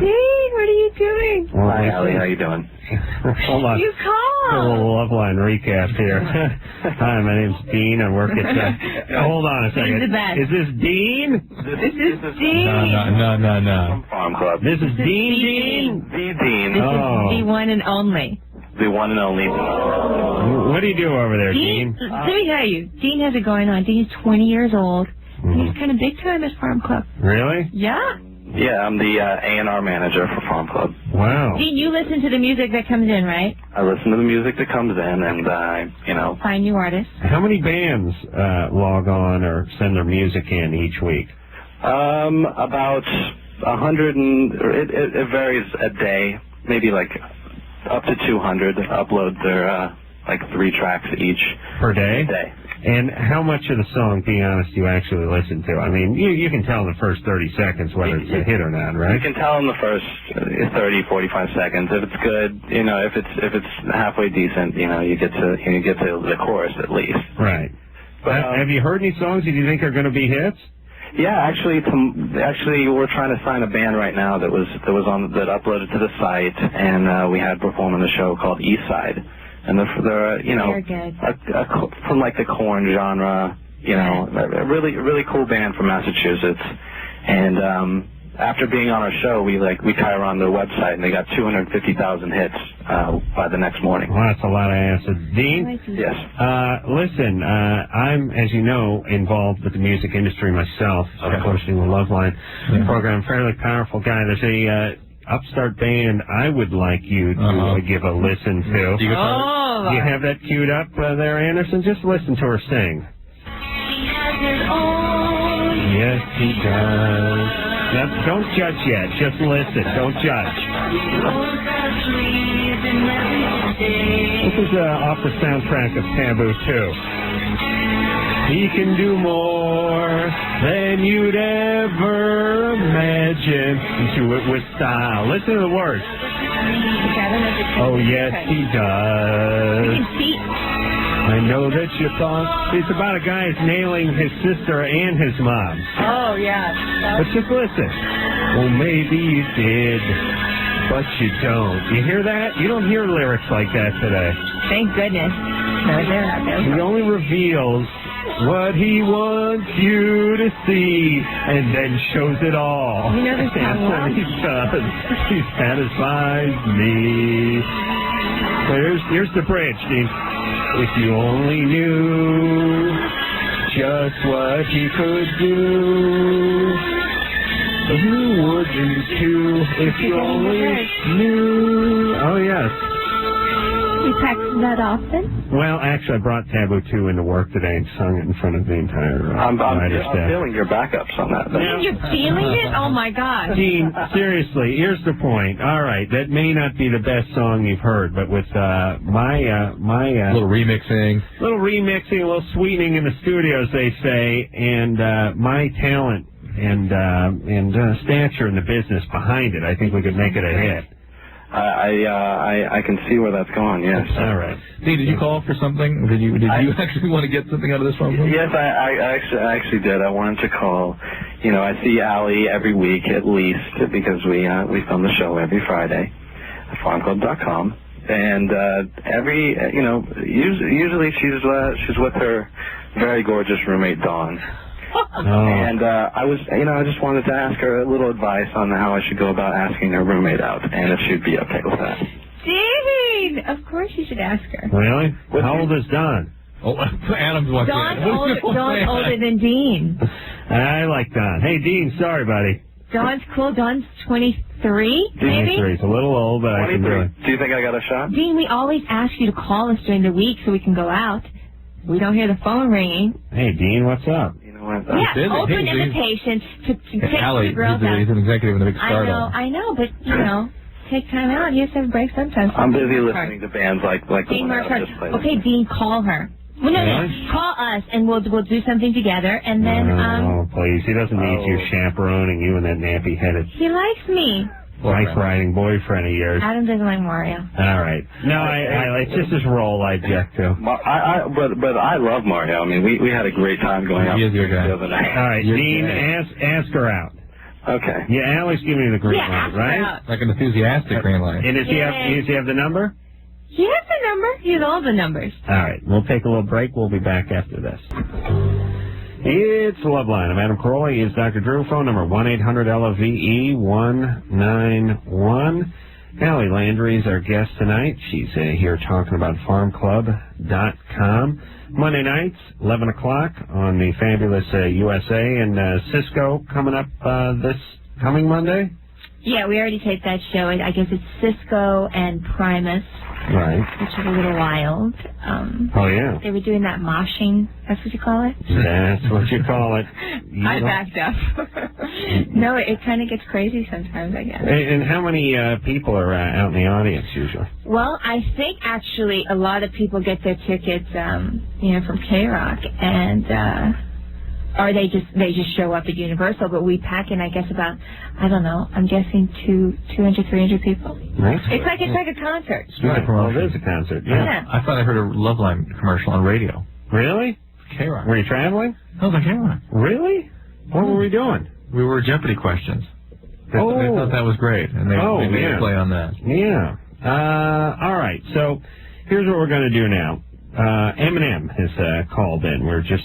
Dean, what are you doing? Well, hi, Ali. How you doing? Hold on. You called. A little Loveline recap here. Hi, my name's Dean. I work at... hold on a second. Is this Dean? This is Dean. No. From Farm Club. This is Dean? The Dean. This is the one and only. The one and only Dean. What do you do over there, Dean? Let me tell you. Dean has it going on. Dean is 20 years old. And he's kind of big time at Farm Club. Really? Yeah. Yeah, I'm the A&R manager for Farm Club. Wow. Dean, you listen to the music that comes in, right? I listen to the music that comes in, and find new artists. How many bands log on or send their music in each week? About 100, and it varies a day. Maybe like up to 200 upload their 3 tracks each per day. And how much of the song, be honest, do you actually listen to? I mean, you can tell in the first 30 seconds whether it's a hit or not, right? You can tell in the first 30, 45 seconds if it's good. If it's halfway decent, you get to the chorus at least. Right. But have you heard any songs that you think are going to be hits? Yeah, actually, we're trying to sign a band right now that uploaded to the site, and we had performing a show called East Side. And they're from like the corn genre, a really cool band from Massachusetts. And after being on our show, we tie around their website, and they got 250,000 hits by the next morning. Well, that's a lot of acid. Dean? Yes. Listen, I'm, as you know, involved with the music industry myself, hosting the Loveline program. Fairly powerful guy. There's a upstart band I would like you to give a listen to. Do you have that queued up there, Anderson? Just listen to her sing. Yes, he does. Now, don't judge yet. Just listen. Don't judge. This is off the soundtrack of Taboo 2. He can do more than you'd ever imagine. And do it with style. Listen to the words. Oh, yes, he does. I know that you thought. It's about a guy who's nailing his sister and his mom. Oh, yeah. But just listen. Well, maybe you did, but you don't. You hear that? You don't hear lyrics like that today. Thank goodness. No, they're not there. He only reveals what he wants you to see, and then shows it all. You know this That's what he does. He satisfies me. Here's the bridge, Dean. If you only knew just what he could do, who wouldn't too? If you only knew. Oh, yes. You practice that often? Well, actually, I brought Taboo 2 into work today and sung it in front of the entire I'm staff. feeling your backups on that. You're feeling it? Oh, my God. Dean, seriously, here's the point. All right, that may not be the best song you've heard, but with my little remixing, a little sweetening in the studio, as they say, and my talent and stature in the business behind it, I think we could make it a hit. I can see where that's going. Yes. All right. Dean, did you call for something? Did you actually want to get something out of this phone call? Yes, I actually did. I wanted to call. I see Ali every week at least because we film the show every Friday at farmclub.com, and usually she's with her very gorgeous roommate Dawn. And I just wanted to ask her a little advice on how I should go about asking her roommate out, and if she'd be okay with that. Dean! Of course you should ask her. Really? How old is Don? Oh, Adam's watching. Dawn's older than Dean. I like Don. Hey, Dean, sorry, buddy. Dawn's cool. Dawn's 23, maybe? 23. It's a little old, but 23. I can do it. Do you think I got a shot? Dean, we always ask you to call us during the week so we can go out. We don't hear the phone ringing. Hey, Dean, what's up? Yeah, open invitation to take Ali, the girls out. He's an executive in the big start. I know, but, take time out. He has to have a break sometimes. I'm busy listening to bands like the one I just played. Okay, Dean, call her. Well, no, call us, and we'll do something together, and then, Oh, please. He doesn't need you chaperoning you and that nappy-headed... He likes me. Bike-riding boyfriend of yours. Adam doesn't like Mario. All right. No, it's just his role I object to. But I love Mario. I mean, we had a great time going out the other night. All right, Dean, ask her out. Okay. Yeah, Alex, give me the green light, right? Like an enthusiastic green light. And does he have the number? He has the number. He has all the numbers. All right. We'll take a little break. We'll be back after this. It's Loveline. I'm Adam Carolla. He is Dr. Drew. Phone number 1-800-LOVE-191. Ali Landry is our guest tonight. She's here talking about farmclub.com. Monday nights, 11 o'clock on the fabulous USA. And Cisco coming up this coming Monday? Yeah, we already taped that show. I guess it's Cisco and Primus. Right. Which is a little wild. Oh, yeah. They were doing that moshing. That's what you call it? That's what you call it. I backed up. No, it kind of gets crazy sometimes, I guess. And how many people are out in the audience usually? Well, I think actually a lot of people get their tickets, from K-Rock, and or they just show up at Universal. But we pack in, I guess, about, I don't know, I'm guessing 200, 300 people. Nice. It's like a concert. Right. Well, it is a concert. Yeah. I thought I heard a Loveline commercial on radio. Really? K-Rock. Were you traveling? I was on K-Rock. Really? What were we doing? We were Jeopardy questions. They thought that was great, and they made a play on that. Yeah. All right. So here's what we're going to do now. Eminem has called in. We're just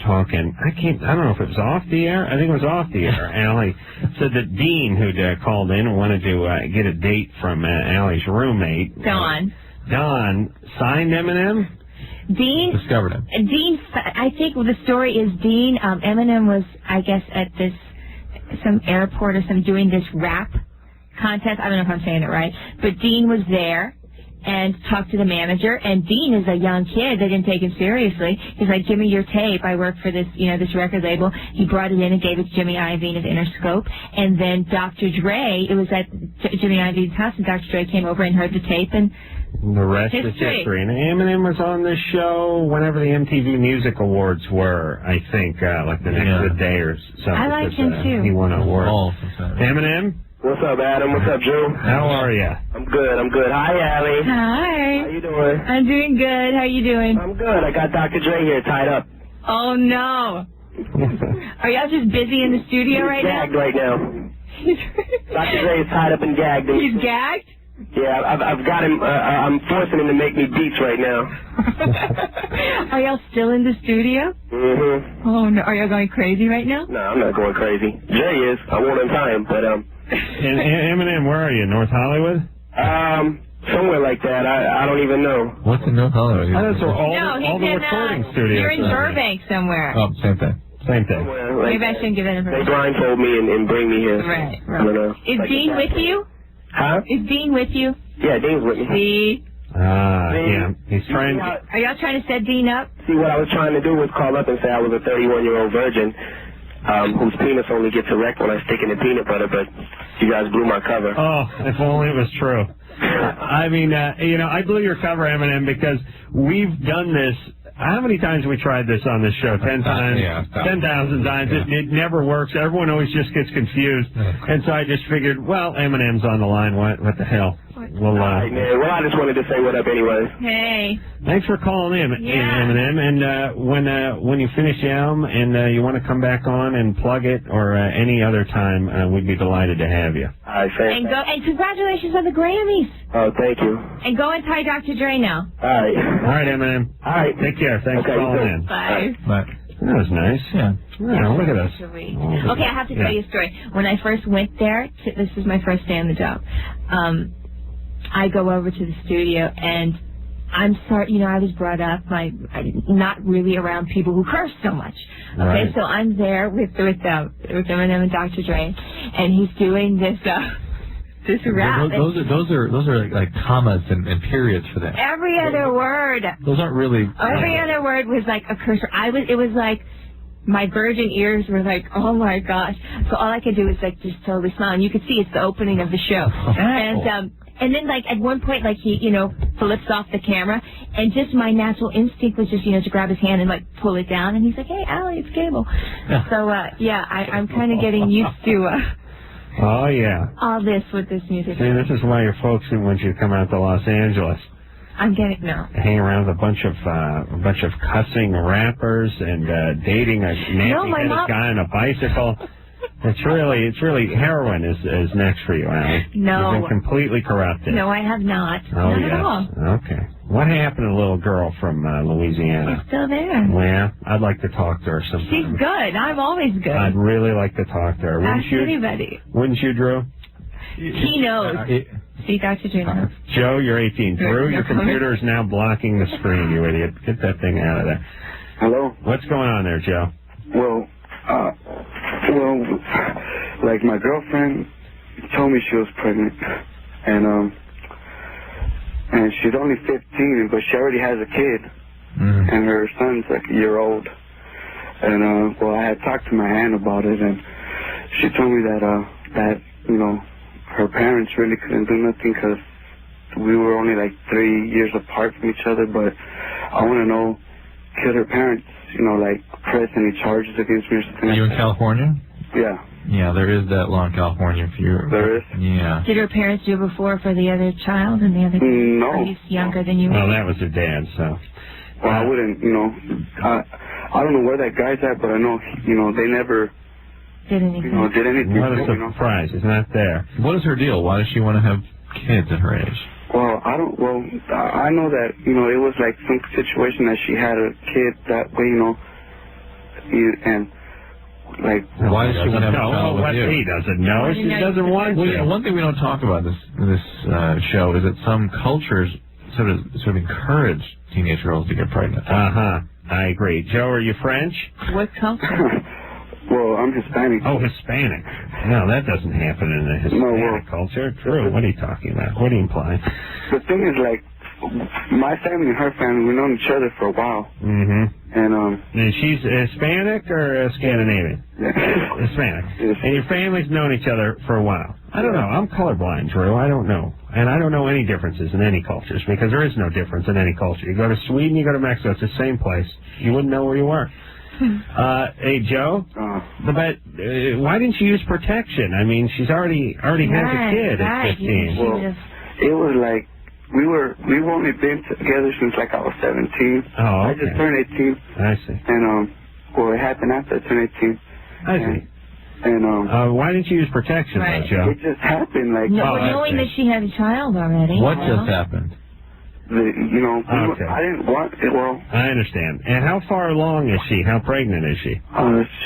talking. I don't know if it was off the air. I think it was off the air. Allie said that Dean, who'd called in and wanted to get a date from Allie's roommate, Don, signed Eminem. Dean discovered him. Dean, I think the story is Dean. Eminem was, I guess, at some airport or doing this rap contest. I don't know if I'm saying it right, but Dean was there and talked to the manager. And Dean is a young kid. They didn't take him seriously. He's like, "Give me your tape. I work for this, this record label." He brought it in and gave it to Jimmy Iovine of Interscope. And then Dr. Dre, it was at Jimmy Iovine's house, and Dr. Dre came over and heard the tape, and the rest is history. And Eminem was on this show whenever the MTV Music Awards were, I think, like the next day or something. I like him, too. He won an award. Eminem? What's up, Adam? What's up, Joe? How are you? I'm good. Hi, Allie. Hi. How you doing? I'm doing good. How you doing? I'm good. I got Dr. Dre here tied up. Oh, no. Are y'all just busy in the studio right now? He's gagged right now. Dr. Dre is tied up and gagged. He's gagged? Yeah, I've got him. I'm forcing him to make me beats right now. Are y'all still in the studio? Mm-hmm. Oh, no. Are y'all going crazy right now? No, I'm not going crazy. Jay is. I won't untie him, but And Eminem, where are you? North Hollywood? Somewhere like that. I don't even know. What's in North Hollywood? That's where all the recording studios. You're in Burbank somewhere. Oh, same thing. Like, maybe I shouldn't give that information. They blindfold me and bring me here. Right. I don't know. Is Dean with you? Huh? Is Dean with you? Yeah, Dean's with me. See? Yeah. He's trying. Are y'all trying to set Dean up? See, what I was trying to do was call up and say I was a 31-year-old virgin whose penis only gets erect when I stick in the peanut butter, but you guys blew my cover. Oh, if only it was true. I mean, I blew your cover, Eminem, because we've done this. How many times have we tried this on this show? 10 times? Yeah, 10,000 times. Yeah. It never works. Everyone always just gets confused. And so I just figured, well, Eminem's on the line. What the hell? All right, man. Well, I just wanted to say what up anyways. Hey. Thanks for calling in, Eminem. And when you finish the album and you want to come back on and plug it or any other time, we'd be delighted to have you. All right, thanks. And congratulations on the Grammys. Oh, thank you. And go and tie Dr. Dre now. All right. All right, Eminem. All right. Take care. Thanks for calling in. Bye. Bye. That was nice. Yeah. Look at us. Okay, I have to tell you a story. When I first went there, this was my first day on the job, I go over to the studio, and I'm sorry, I was brought up not really around people who curse so much. Okay, right. So I'm there with Eminem and Dr. Dre, and he's doing this rap. Those are like commas and periods for that. Every other word. Those aren't really. Every other word was like a curse. It was like my virgin ears were like, oh my gosh. So all I could do was like just totally smile, and you could see it's the opening of the show. And then, like, at one point, like, he, flips off the camera, and just my natural instinct was just, to grab his hand and, like, pull it down. And he's like, hey, Allie, it's Cable. Yeah. So, I'm kind of getting used to oh, yeah. all this with this music. See, this is why your folks didn't want you to come out to Los Angeles. I'm getting, no. Hang around with a bunch of cussing rappers and dating a nasty-headed guy on a bicycle. It's really heroin is next for you, Allie. No. You've been completely corrupted. No, I have not. Oh, not yes. at all. Okay. What happened to the little girl from Louisiana? She's still there. Well, I'd like to talk to her sometime. She's good. I'm always good. I'd really like to talk to her. Ask anybody. Wouldn't you, Drew? He knows. See, Dr. Drew knows. Joe, you're 18. Drew, your computer is now blocking the screen, you idiot. Get that thing out of there. Hello? What's going on there, Joe? Well, like my girlfriend, told me she was pregnant, and she's only 15, but she already has a kid, and her son's like a year old. And well, I had talked to my aunt about it, and she told me that you know, her parents really couldn't do nothing because we were only like 3 years apart from each other. But I want to know, could her parents, you know, like press any charges against me or something? Are you in California? Yeah. Yeah, there is that law in California. If you're there is. Yeah. Did her parents do it before for the other child and the other? No. Or he's younger than you? Well, that was her dad, so. Well, I wouldn't, you know. I don't know where that guy's at, but I know, you know, they never did anything. You know, did anything. What a surprise! It's not there. What is her deal? Why does she want to have kids at her age? Well, I don't. Well, I know that, you know, it was like some situation that she had a kid that way, you know, and like. Why does she want to have a child with you? He doesn't know. She doesn't want to. One thing we don't talk about this show is that some cultures sort of encourage teenage girls to get pregnant. I agree. Joe, are you French? What culture? Well, I'm Hispanic. Oh, Hispanic. No, that doesn't happen in the Hispanic culture. True. What are you talking about? What do you imply? The thing is, like, my family and her family, we've known each other for a while. And she's Hispanic or Scandinavian? Hispanic. Yes. And your family's known each other for a while. I don't know. I'm colorblind, Drew. I don't know. And I don't know any differences in any cultures, because there is no difference in any culture. You go to Sweden, you go to Mexico, it's the same place. You wouldn't know where you were. Hey, Joe, but why didn't you use protection? I mean, she's already has a kid at 15. Well, it was like, we've only been together since like I was 17. Oh, okay. I just turned 18. I see. And well, it happened after I turned 18. I see. And why didn't you use protection, though, Joe? It just happened like. No, knowing that she had a child already. What just happened? You know, I didn't want it. Well, I understand. And how far along is she? How pregnant is she?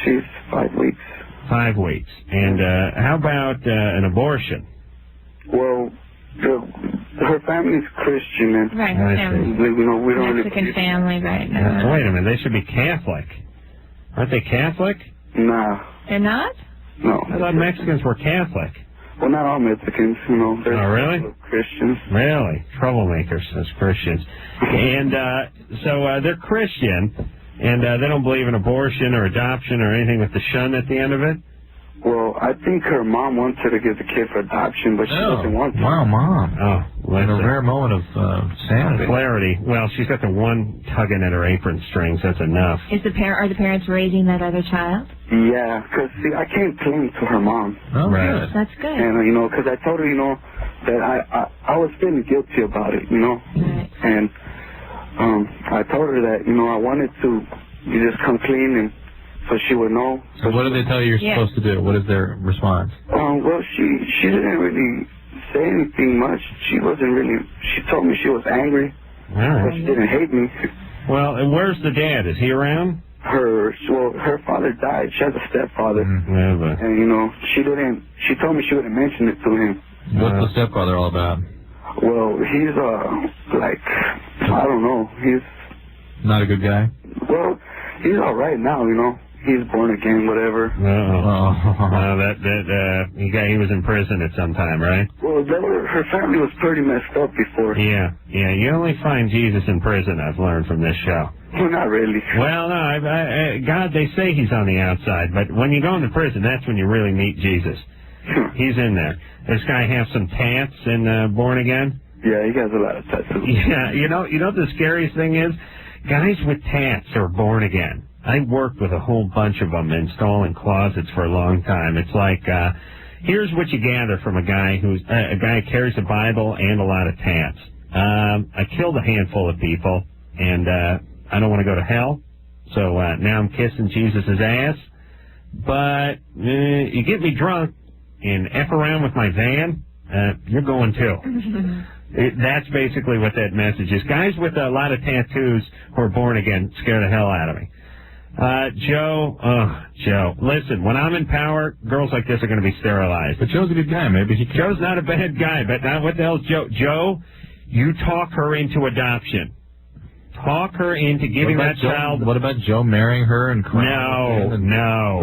She's 5 weeks. 5 weeks. And how about an abortion? Well, her family's Christian, and right, her family. You know, we don't Mexican family, right? No. Wait a minute, they should be Catholic. Aren't they Catholic? Nah. They're not? No. I thought Mexicans were Catholic. Well, not all Mexicans, you know. They're really? Christians. Really? Troublemakers as Christians. And so they're Christian, and they don't believe in abortion or adoption or anything with the shun at the end of it? Well, I think her mom wants her to give the kid for adoption, but she doesn't want to. Wow, Mom. Oh, in a rare moment of sanity. Clarity. Well, she's got the one tugging at her apron strings. That's enough. Are the parents raising that other child? Yeah, because, see, I can't claim to her mom. Oh, right. Good. That's good. And, you know, because I told her, you know, that I was feeling guilty about it, you know. Right. And I told her that, you know, I wanted to just come clean and so she would know. So what do they tell you you're supposed to do? What is their response? Well, she didn't really say anything much. She wasn't really. She told me she was angry, but she didn't hate me. Well, and where's the dad? Is he around? Her father died. She has a stepfather, and you know, she didn't. She told me she wouldn't mention it to him. What's the stepfather all about? Well, he's like, I don't know. He's not a good guy. Well, he's all right now, you know. He's born again, whatever. He was in prison at some time, right? Well, her family was pretty messed up before. Yeah. You only find Jesus in prison, I've learned from this show. Well, not really. Well, no, God, they say he's on the outside, but when you go into prison, that's when you really meet Jesus. He's in there. This guy have some tats in Born Again? Yeah, he has a lot of tattoos. Yeah, you know the scariest thing is? Guys with tats are born again. I worked with a whole bunch of them installing closets for a long time. It's like, here's what you gather from a guy who carries a Bible and a lot of tats. I killed a handful of people, and I don't want to go to hell, so now I'm kissing Jesus' ass. But you get me drunk and F around with my van, you're going too. That's basically what that message is. Guys with a lot of tattoos who are born again scare the hell out of me. Joe, listen, when I'm in power, girls like this are going to be sterilized. But Joe's a good guy. Maybe he can. Joe's not a bad guy, but now what the hell's Joe? Joe, you talk her into adoption. talk her into giving that child. What about Joe marrying her and crying? No.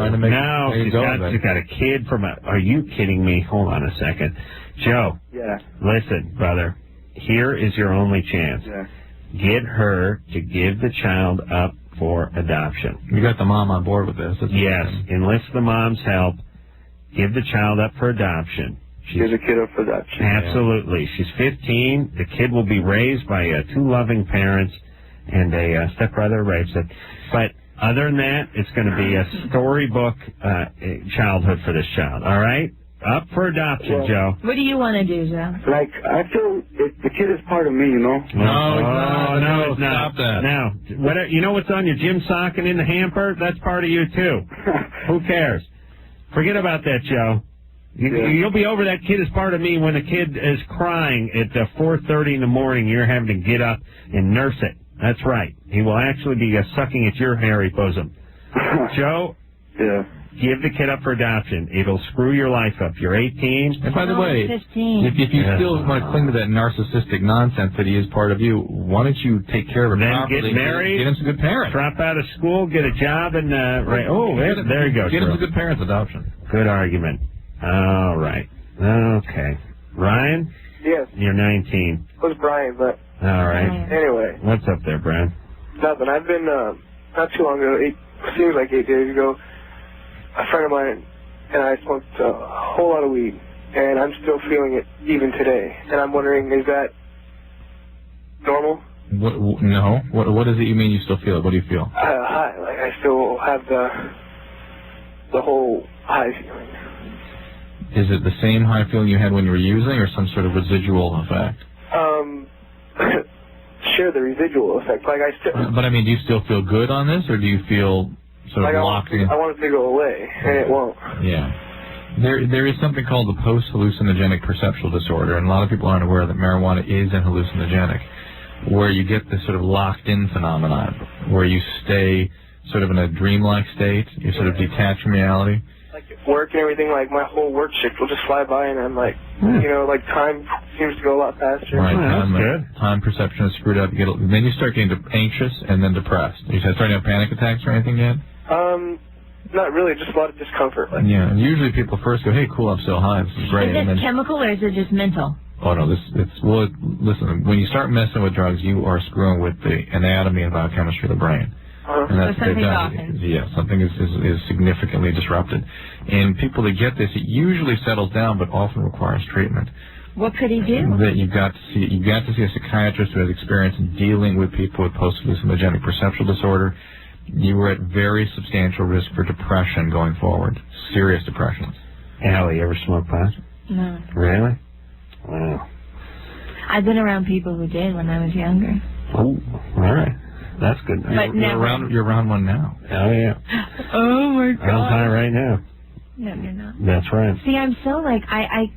She's got a kid from a. Are you kidding me? Hold on a second, Joe. Yeah. Listen, brother. Here is your only chance. Yeah. Get her to give the child up for adoption. You got the mom on board with this. Yes. Enlist the mom's help. Give the child up for adoption. Give the kid up for adoption. Absolutely. She's 15. The kid will be raised by two loving parents, and a stepbrother rapes it. But other than that, it's going to be a storybook childhood for this child. All right? Up for adoption, Joe. What do you want to do, Joe? Like, I feel the kid is part of me, you know? No, it's not. Stop that. No. You know what's on your gym sock and in the hamper? That's part of you, too. Who cares? Forget about that, Joe. You'll be over that kid is part of me when the kid is crying at 4:30 in the morning. You're having to get up and nurse it. That's right. He will actually be sucking at your hairy bosom. Joe? Yeah. Give the kid up for adoption. It'll screw your life up. You're 18. And by the way, 15. if you still want to cling to that narcissistic nonsense that he is part of you, why don't you take care of him properly? Get married. Get him some good parents. Drop out of school. Get a job. And there you go. Get him some good parents. Adoption. Good argument. All right. Okay. Ryan? Yes. You're 19. It was Brian, but... All right. Anyway. What's up there, Brian? Nothing. I've been, not too long ago, seems like 8 days ago, a friend of mine and I smoked a whole lot of weed, and I'm still feeling it even today. And I'm wondering, is that normal? No. What is it you mean you still feel it? What do you feel? High. Like, I still have the whole high feeling. Is it the same high feeling you had when you were using, or some sort of residual effect? Share the residual effect. Like, I still... But, I mean, do you still feel good on this, or do you feel sort of locked in? I want it to go away, and it won't. Yeah. There is something called the post-hallucinogenic perceptual disorder, and a lot of people aren't aware that marijuana is an hallucinogenic, where you get this sort of locked-in phenomenon, where you stay sort of in a dreamlike state, you sort of detach from reality. Like work and everything, like my whole work shift will just fly by, and I'm like, you know, like time seems to go a lot faster. Right, time perception is screwed up. Then you start getting anxious and then depressed. Are you starting to have panic attacks or anything yet? Not really, just a lot of discomfort. Like. Yeah, and usually people first go, hey, cool, I'm still high, this is great. Is it chemical or is it just mental? Oh, no, listen, when you start messing with drugs, you are screwing with the anatomy and biochemistry of the brain. And that's so something's off. Yeah, something is significantly disrupted. And people that get this, it usually settles down, but often requires treatment. What could he do? That you've got to see a psychiatrist who has experience in dealing with people with post-hallucinogenic perceptual disorder. You are at very substantial risk for depression going forward, serious depression. Allie, you ever smoke pot? No. Really? Wow. I've been around people who did when I was younger. Oh, all right. That's good. You're around one now. Oh, yeah. Oh, my God. I'm high right now. No, you're not. That's right. See, I'm so, like, I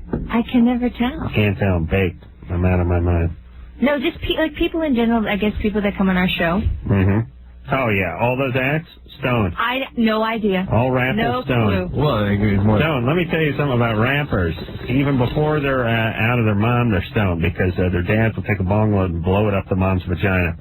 can never tell. Can't tell. I'm baked. I'm out of my mind. No, just people in general, I guess people that come on our show. Mm-hmm. Oh, yeah. All those acts? Stoned. No idea. All rappers no stoned. Clue. Well, Stoned. Let me tell you something about rappers. Even before they're out of their mom, they're stoned because their dads will take a bong load and blow it up the mom's vagina.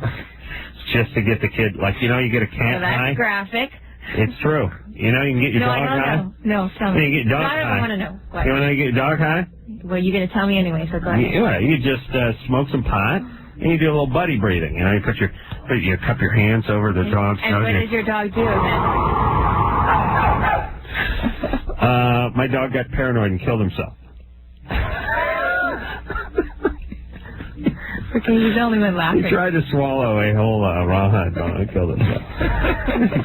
Just to get the kid, like, you know, you get a cat high. That's graphic. It's true. You know, you can get your dog high. No, tell me. You can get your dog high. I don't want to know. What? You want to get your dog high? Well, you're going to tell me anyway, so go ahead. Yeah, you just smoke some pot. And you do a little buddy breathing. You know, you cup your hands over the dog's nose. And what does your dog do then? My dog got paranoid and killed himself. Okay, he's the only one laughing. He tried to swallow a whole rawhide dog and killed himself.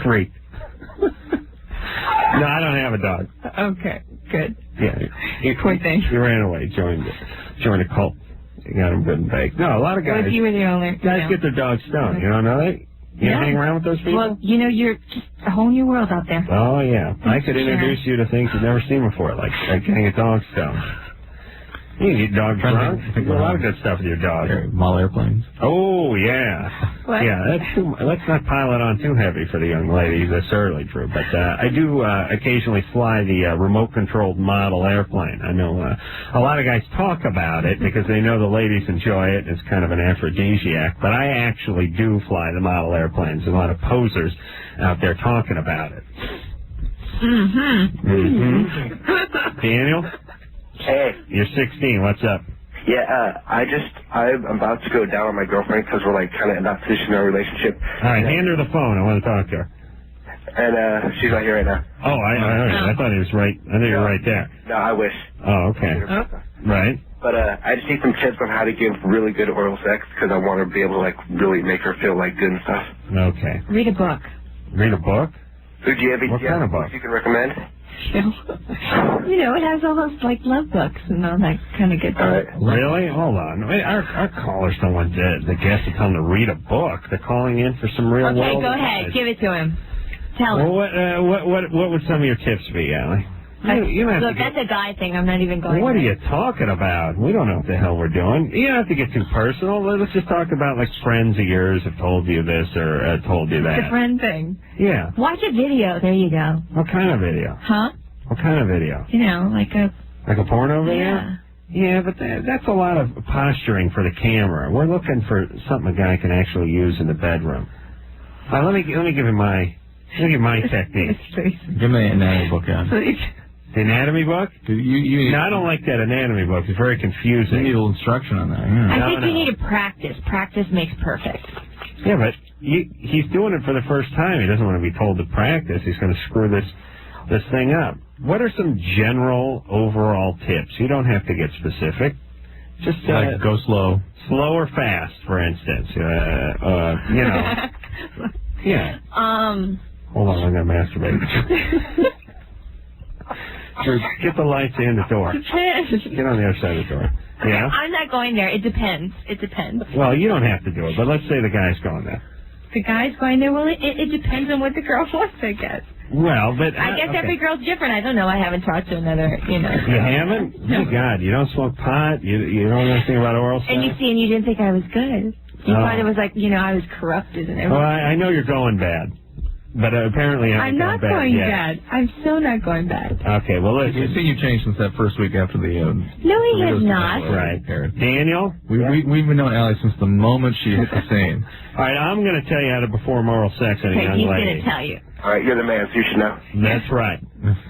Great. No, I don't have a dog. Okay, good. Yeah. Poor thing. He ran away, joined a cult. You got him good and baked. No, a lot of guys. Well, you were the only guys get their dogs stoned. You don't know that? You hang around with those people? Well, you know, you're just a whole new world out there. Oh, yeah. I could introduce you to things you've never seen before, like getting a dog stoned. You can get dog drunk. You do a lot of good stuff with your dog. Model airplanes. Oh, yeah. What? Yeah, let's not pile it on too heavy for the young ladies. That's certainly true. But I do occasionally fly the remote-controlled model airplane. I know a lot of guys talk about it because they know the ladies enjoy it. It's kind of an aphrodisiac. But I actually do fly the model airplanes. There's a lot of posers out there talking about it. Daniel? Hey. You're 16. What's up? Yeah, I'm about to go down on my girlfriend because we're like kind of in that position in our relationship. All right, hand her the phone. I want to talk to her. And she's not here right now. Oh, I thought he was right. I think you're right there. No, I wish. Oh, okay. Right. But I just need some tips on how to give really good oral sex because I want to be able to like really make her feel like good and stuff. Okay. Read a book. Read a book? So do you have any kind of book you can recommend? You know, it has all those like love books and all that kind of good stuff. Really? Hold on. Our callers don't want the guests to tell them to read a book. They're calling in for some real world. Okay, go ahead. Give it to him. Tell him. Well, what would some of your tips be, Allie? Look, that's a guy thing. I'm not even going What there. are you talking about? We don't know what the hell we're doing. You don't have to get too personal. Let's just talk about, like, friends of yours have told you this or told you that. The friend thing. Yeah. Watch a video. There you go. What kind of video? Huh? What kind of video? You know, like a porno video? Yeah. Yeah, but that's a lot of posturing for the camera. We're looking for something a guy can actually use in the bedroom. Let me give him my technique. Give me an anatomy book on. The anatomy book? No, I don't like that anatomy book. It's very confusing. You need a little instruction on that. I think you need to practice. Practice makes perfect. Yeah, but he's doing it for the first time. He doesn't want to be told to practice. He's going to screw this thing up. What are some general overall tips? You don't have to get specific. Just go slow. Slow or fast, for instance. You know. Yeah. Hold on, I'm going to masturbate. Get the lights and the door. Get on the other side of the door. Yeah? I'm not going there. It depends. Well, you don't have to do it, but let's say the guy's going there. The guy's going there? Well, it depends on what the girl wants, I guess. Well, but... I guess every girl's different. I don't know. I haven't talked to another, You haven't? No. My God, you don't smoke pot? You don't know anything about oral sex? And you didn't think I was good. You thought it was like, I was corrupted and everything. Well, I know you're going bad. But apparently I'm not going bad. I'm so not going bad. Okay, well, listen. You've seen you change since that first week after the... No, he has not. Right. Daniel? We've been knowing Allie since the moment she hit the scene. All right, I'm going to tell you how to perform oral sex on a young lady. He's going to tell you. All right, you're the man, so you should know. That's right.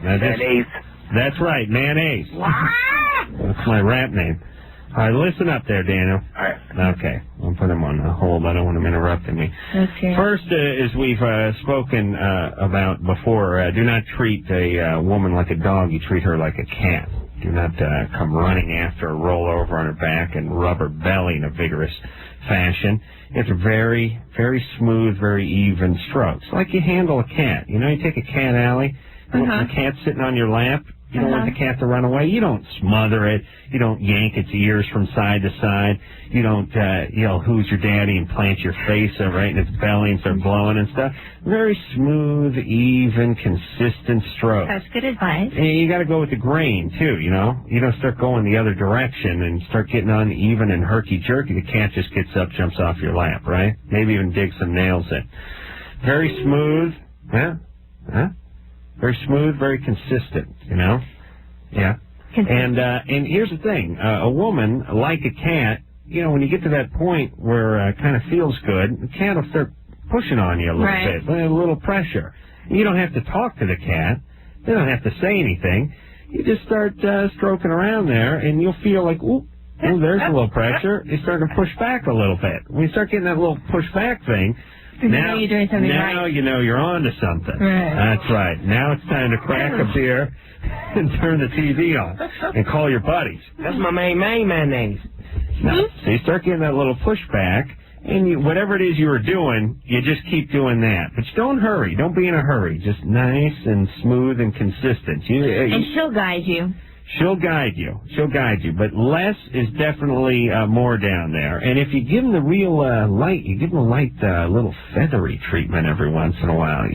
Mayonnaise. That's right, mayonnaise. That's my rap name. All right, listen up there, Daniel. All right. Okay, I'll put him on hold. I don't want him interrupting me. Okay. First, as we've spoken about before, do not treat a woman like a dog. You treat her like a cat. Do not come running after her, roll over on her back, and rub her belly in a vigorous fashion. It's very, very smooth, very even strokes, like you handle a cat. You take a cat, Allie, and the cat's sitting on your lap. You don't want the cat to run away. You don't smother it. You don't yank its ears from side to side. You don't yell, "Who's your daddy?" and plant your face right in its belly and start blowing and stuff. Very smooth, even, consistent strokes. That's good advice. And you got to go with the grain, too, You don't start going the other direction and start getting uneven and herky-jerky. The cat just gets up, jumps off your lap, right? Maybe even digs some nails in. Very smooth. Very smooth, very consistent, Yeah. And here's the thing. A woman, like a cat, when you get to that point where it kind of feels good, the cat will start pushing on you a little bit, a little pressure. You don't have to talk to the cat. They don't have to say anything. You just start stroking around there, and you'll feel like, ooh, there's a little pressure. You start to push back a little bit. When you start getting that little push back thing, now you're doing something now right. you know you're on to something. Right. That's right. Now it's time to crack a beer and turn the TV on and call your buddies. That's my main mayonnaise. No. So you start getting that little pushback, and whatever it is you were doing, you just keep doing that. But you don't hurry. Don't be in a hurry. Just nice and smooth and consistent. And she'll guide you. She'll guide you. But less is definitely more down there. And if you give them the real light, you give them a light little feathery treatment every once in a while,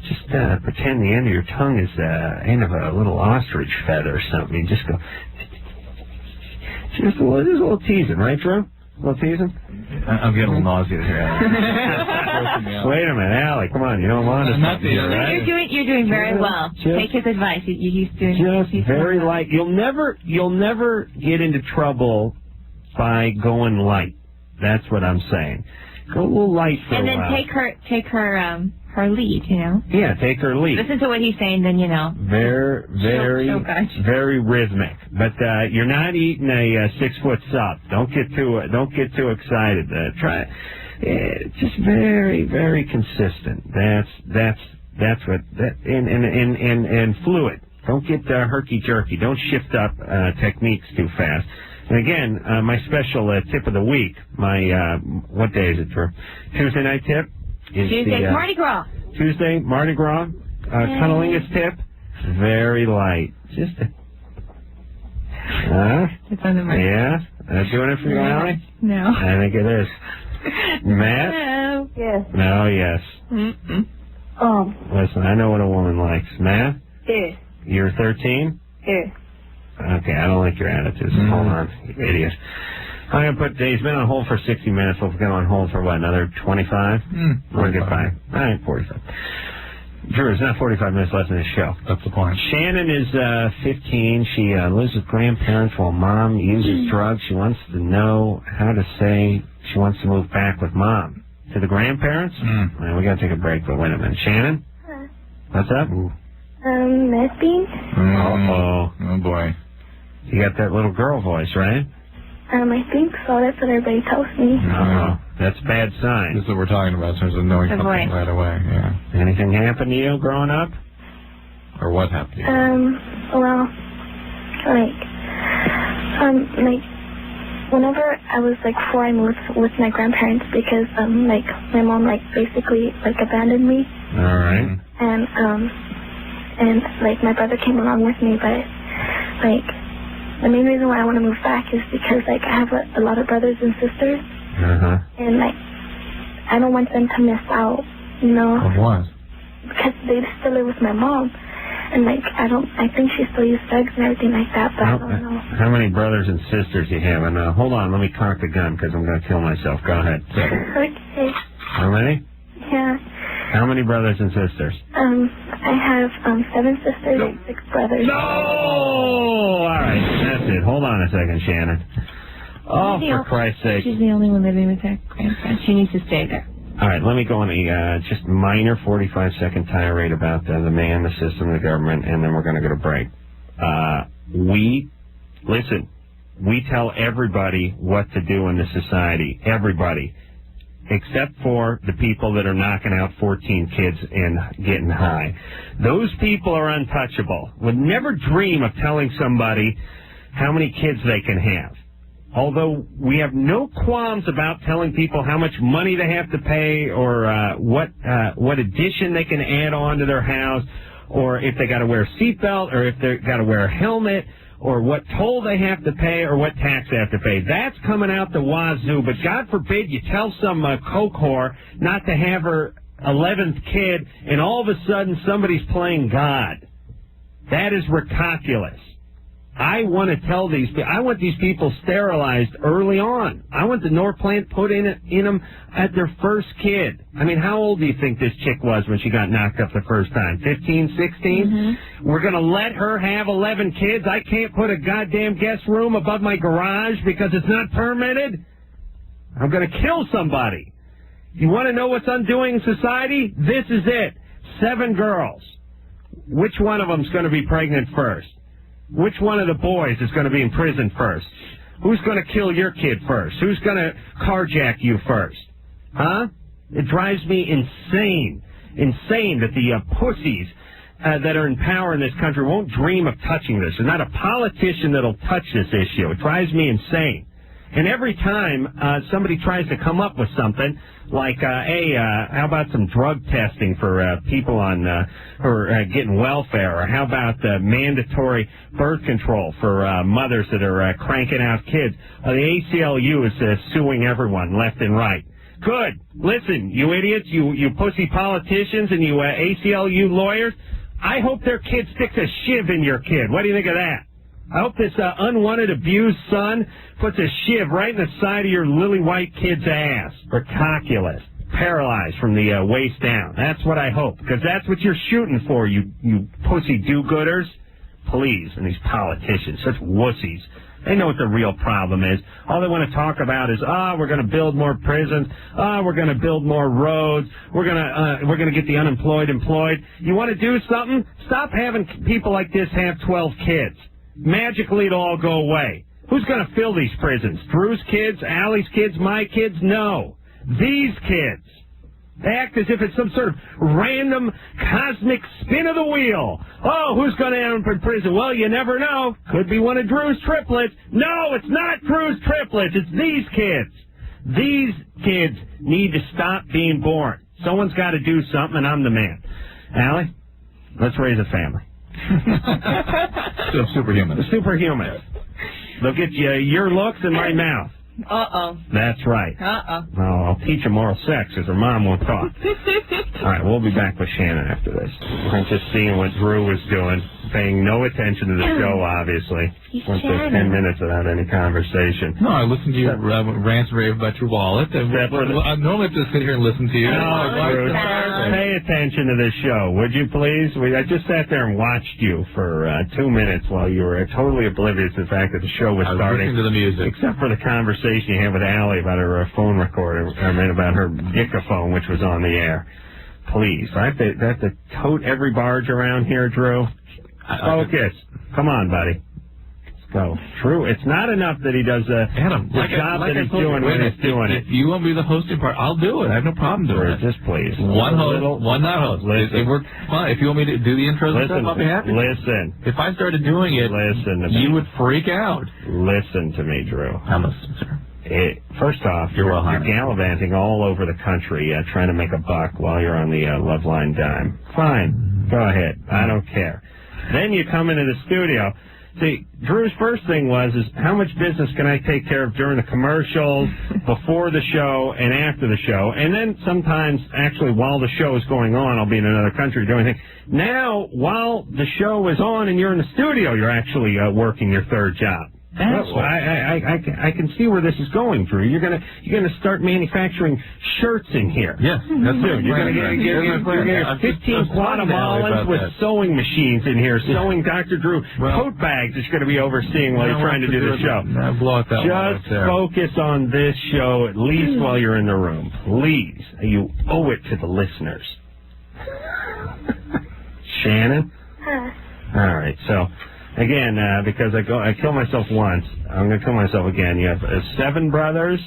Just pretend the end of your tongue is the end of a little ostrich feather or something. You just go... Just a little teasing, right, Drew? A little teasing? I'm getting a little nauseated here. Wait a minute, Allie, come on, you don't want to stop here, right? You're doing very well. Take his advice. He's doing very light. You'll never get into trouble by going light. That's what I'm saying. Go a little light for a while. And then take her lead, you know. Yeah, take her lead. Listen to what he's saying, then you know. Very rhythmic. But you're not eating a 6-foot sub. Don't get too excited. Try just very consistent. That's what and fluid. Don't get herky jerky. Don't shift up techniques too fast. And again, my special tip of the week, what day is it, Drew? Tuesday night tip? Tuesday, Mardi Gras. Tuesday, Mardi Gras. Cunnilingus tip, very light. Just it's on the Mardi Gras. Yeah? Doing it for you, Allie? No. I think it is. Matt? No. Yes. No, yes. Listen, I know what a woman likes. Matt? Yes. You're 13? Yes. Okay, I don't like your attitude. Hold on, you idiot. I'm going to put, he's been on hold for 60 minutes. We'll get on hold for what, another 25? We'll get by. All right, 45. Drew, it's not 45 minutes left in the show. That's the point. Shannon is 15. She lives with grandparents while mom uses drugs. She wants to know how to say she wants to move back with mom. To the grandparents? All right, we got to take a break, but wait a minute. Shannon? What's up? Lesbian? Uh-oh. Oh, boy. You got that little girl voice, right? I think so. That's what everybody tells me. Uh-oh. That's a bad sign. This is what we're talking about in terms of knowing something right away. Yeah. Anything happened to you growing up? Or what happened to you? Well, whenever I was 4, I moved with my grandparents because my mom basically abandoned me. All right. And my brother came along with me, but the main reason why I want to move back is because I have a lot of brothers and sisters. And I don't want them to miss out, you know. Of what? Because they still live with my mom. And I think she still uses drugs and everything like that, but I don't know. How many brothers and sisters do you have? And hold on, let me cock the gun because I'm going to kill myself. Go ahead. Okay. How many? Yeah. How many brothers and sisters? I have 7 sisters and 6 brothers. No! All right, that's it. Hold on a second, Shannon. Oh, for Christ's sake. She's the only one living with her grandparents. She needs to stay there. All right, let me go on a just minor 45-second tirade about the man, the system, the government, and then we're going to go to break. We tell everybody what to do in this society. Everybody. Except for the people that are knocking out 14 kids and getting high. Those people are untouchable. Would never dream of telling somebody how many kids they can have. Although we have no qualms about telling people how much money they have to pay or what addition they can add on to their house, or if they got to wear a seatbelt, or if they got to wear a helmet, or what toll they have to pay, or what tax they have to pay. That's coming out the wazoo. But God forbid you tell some coke whore not to have her 11th kid, and all of a sudden somebody's playing God. That is ridiculous. I want to tell these people, I want these people sterilized early on. I want the Norplant put in them at their first kid. I mean, how old do you think this chick was when she got knocked up the first time? 15, 16? We're going to let her have 11 kids? I can't put a goddamn guest room above my garage because it's not permitted? I'm going to kill somebody. You want to know what's undoing society? This is it. 7 girls. Which one of them is going to be pregnant first? Which one of the boys is going to be in prison first? Who's going to kill your kid first? Who's going to carjack you first? Huh? It drives me insane. Insane that the pussies that are in power in this country won't dream of touching this. There's not a politician that'll touch this issue. It drives me insane. And every time somebody tries to come up with something like, hey, how about some drug testing for people on who are getting welfare, or how about mandatory birth control for mothers that are cranking out kids? The ACLU is suing everyone left and right. Good. Listen, you idiots, you pussy politicians and you ACLU lawyers, I hope their kid sticks a shiv in your kid. What do you think of that? I hope this unwanted, abused son puts a shiv right in the side of your lily white kid's ass. Ridiculous. Paralyzed from the waist down. That's what I hope, because that's what you're shooting for, you pussy do-gooders. Please, and these politicians, such wussies. They know what the real problem is. All they want to talk about is, we're going to build more prisons. We're going to build more roads. We're going to get the unemployed employed. You want to do something? Stop having people like this have 12 kids. Magically, it'll all go away. Who's going to fill these prisons? Drew's kids? Allie's kids? My kids? No. These kids. They act as if it's some sort of random cosmic spin of the wheel. Oh, who's going to end up in prison? Well, you never know. Could be one of Drew's triplets. No, it's not Drew's triplets. It's these kids. These kids need to stop being born. Someone's got to do something, and I'm the man. Allie, let's raise a family. Superhuman. Superhuman. They'll get you your looks and my mouth. Uh-oh. That's right. Uh-oh. I'll teach them oral sex because her mom won't talk. All right, we'll be back with Shannon after this. I'm just seeing what Drew was doing, paying no attention to the show, obviously. Went for 10 minutes without any conversation. No, I listened to you rant and rave about your wallet. I normally have to sit here and listen to you. No, Drew, pay attention to this show, would you please? I just sat there and watched you for 2 minutes while you were totally oblivious to the fact that the show was starting. Listening to the music. Except for the conversation you had with Allie about her phone recorder, about her dictaphone, which was on the air. Please, I have to tote every barge around here, Drew. Focus. Come on, buddy. Let's go. Drew, it's not enough that he does the job that he's doing when he's doing it. If you want me the hosting part, I'll do it. I have no problem doing it. Just please. One host, one not host. It worked fine. If you want me to do the intros and stuff, I'll be happy. Listen. If I started doing it, you would freak out. Listen to me, Drew. I'm listening, sir. First off, you're gallivanting all over the country trying to make a buck while you're on the Loveline dime. Fine. Go ahead. I don't care. Then you come into the studio. See, Drew's first thing was, how much business can I take care of during the commercials, before the show, and after the show? And then sometimes, actually, while the show is going on, I'll be in another country doing things. Now, while the show is on and you're in the studio, you're actually working your third job. I can see where this is going, Drew. You're gonna start manufacturing shirts in here. Yes, that's it. You're gonna get 15 Guatemalans with sewing machines in here, sewing Dr. Drew coat bags that you're going to be overseeing while you're trying to do the show. Just focus on this show, at least while you're in the room. Please. You owe it to the listeners. Shannon? All right, so... Again, because I kill myself once, I'm going to kill myself again. You have 7 brothers?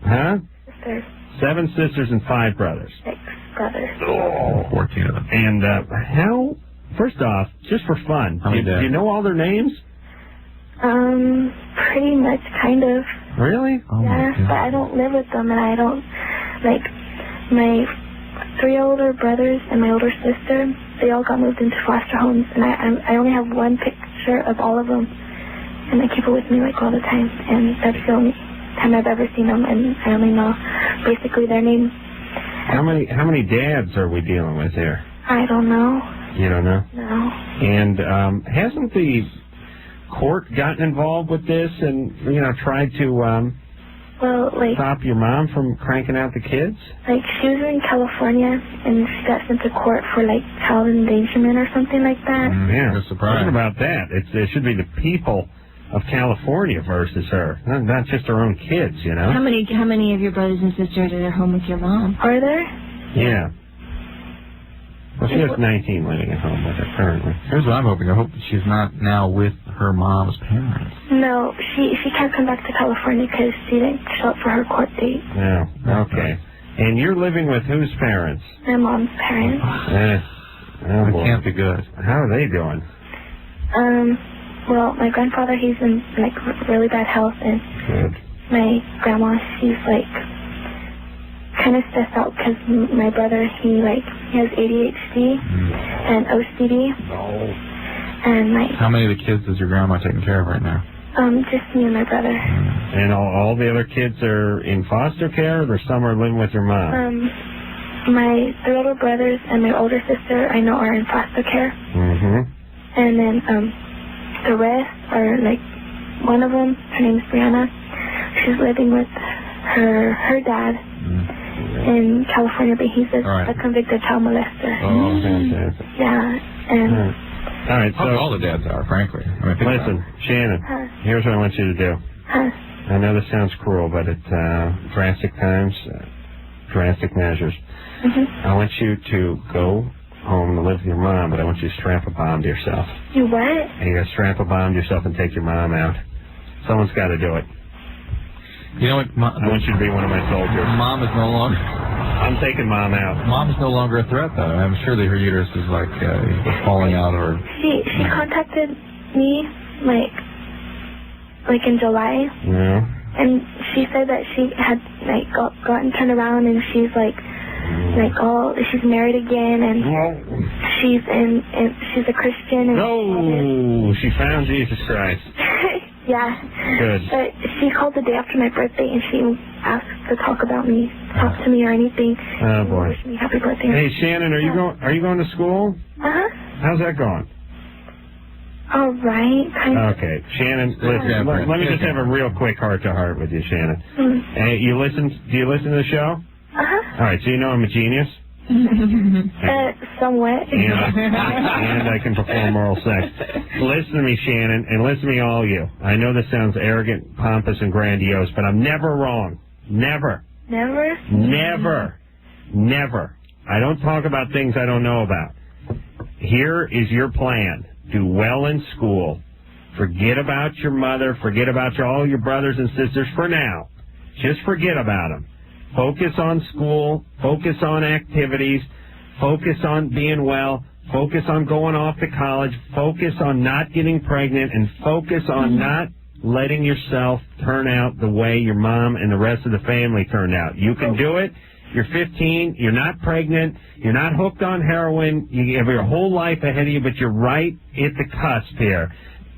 Huh? Sisters. 7 sisters and 5 brothers. 6 brothers. Oh, 14 of them. And how, first off, just for fun, do you know all their names? Pretty much, kind of. Really? Yeah, but I don't live with them, and I don't, my 3 older brothers and my older sister, they all got moved into foster homes, and I only have one picture of all of them, and I keep it with me all the time, and that's the only time I've ever seen them, and I only know basically their names. How many dads are we dealing with here? I don't know. You don't know? No. And hasn't the court gotten involved with this and tried to stop your mom from cranking out the kids? She was in California, and she got sent to court for, child endangerment or something like that. Yeah, what about that? It should be the people of California versus her, not just her own kids, How many of your brothers and sisters are at home with your mom? Are there? Yeah. Well, she has 19 living at home with her currently. Here's what I'm hoping. I hope she's not now with her mom's parents. No, she can't come back to California because she didn't show up for her court date. No, okay. And you're living with whose parents? My mom's parents. That can't be good. How are they doing? Well, my grandfather, he's in, really bad health, and my grandma, she's, kind of stressed out because my brother, he has ADHD and OCD. And how many of the kids is your grandma taking care of right now? Just me and my brother. And all the other kids are in foster care, or some are living with your mom? My 3 older brothers and my older sister, I know, are in foster care. Mm-hmm. And then the rest, or like one of them, her name's Brianna, she's living with her dad in California, but he's a convicted child molester. Oh, fantastic. Yeah, and... All right, so... all the dads are, frankly. I mean, listen, Shannon, here's what I want you to do. I know this sounds cruel, but it's drastic times, drastic measures. I want you to go home and live with your mom, but I want you to strap a bomb to yourself. You what? And you got to strap a bomb to yourself and take your mom out. Someone's got to do it. You know what? I want you to be one of my soldiers. Mom is no longer... I'm taking Mom out. Mom is no longer a threat, though. I'm sure that her uterus is like falling out, or... She contacted me, like in July. Yeah. And she said that she had like gotten turned around, and she's like she's married again, and she's a Christian. And no, she found Jesus Christ. Yeah. Good. But she called the day after my birthday, and she asked to talk to me or anything. Oh boy. Wish me happy birthday. Hey Shannon, are you going to school? How's that going? All right. Okay, Shannon, listen. Let me just have a real quick heart-to-heart with you, Shannon. Hey, do you listen to the show? All right, so you know I'm a genius? Somewhat. And I can perform oral sex. Listen to me, Shannon, and listen to me, all you. I know this sounds arrogant, pompous, and grandiose, but I'm never wrong. Never. Never? Never. Never. I don't talk about things I don't know about. Here is your plan. Do well in school. Forget about your mother. Forget about all your brothers and sisters for now. Just forget about them. Focus on school. Focus on activities. Focus on being well. Focus on going off to college. Focus on not getting pregnant. And focus on not letting yourself turn out the way your mom and the rest of the family turned out. You can do it. You're 15. You're not pregnant. You're not hooked on heroin. You have your whole life ahead of you, but you're right at the cusp here.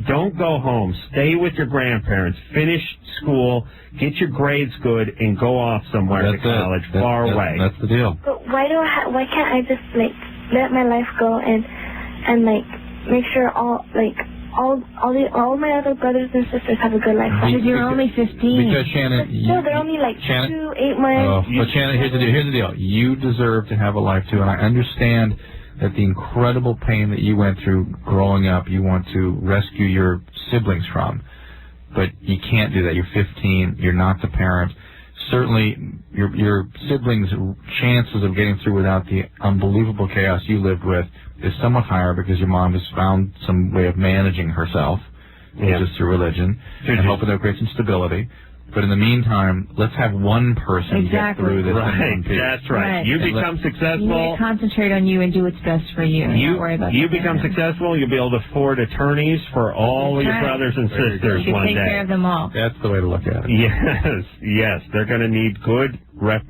Don't go home. Stay with your grandparents. Finish school. Get your grades good, and go off somewhere to college, far away. That's the deal. But why can't I just let my life go and make sure all my other brothers and sisters have a good life? Because you're only 15. Because Shannon, they're only 2-8 months. But Shannon, here's the deal. You deserve to have a life too, and I understand that the incredible pain that you went through growing up, you want to rescue your siblings from. But you can't do that. You're 15. You're not the parent. Certainly, your siblings' chances of getting through without the unbelievable chaos you lived with is somewhat higher because your mom has found some way of managing herself, which is through religion, and hoping they'll create some stability. But in the meantime, let's have one person get through this. Right, that's right. You become successful. You need to concentrate on you and do what's best for you. You don't worry about become successful, you'll be able to afford attorneys for all your brothers and sisters one day. Take care of them all. That's the way to look at it. Yes. They're going to need good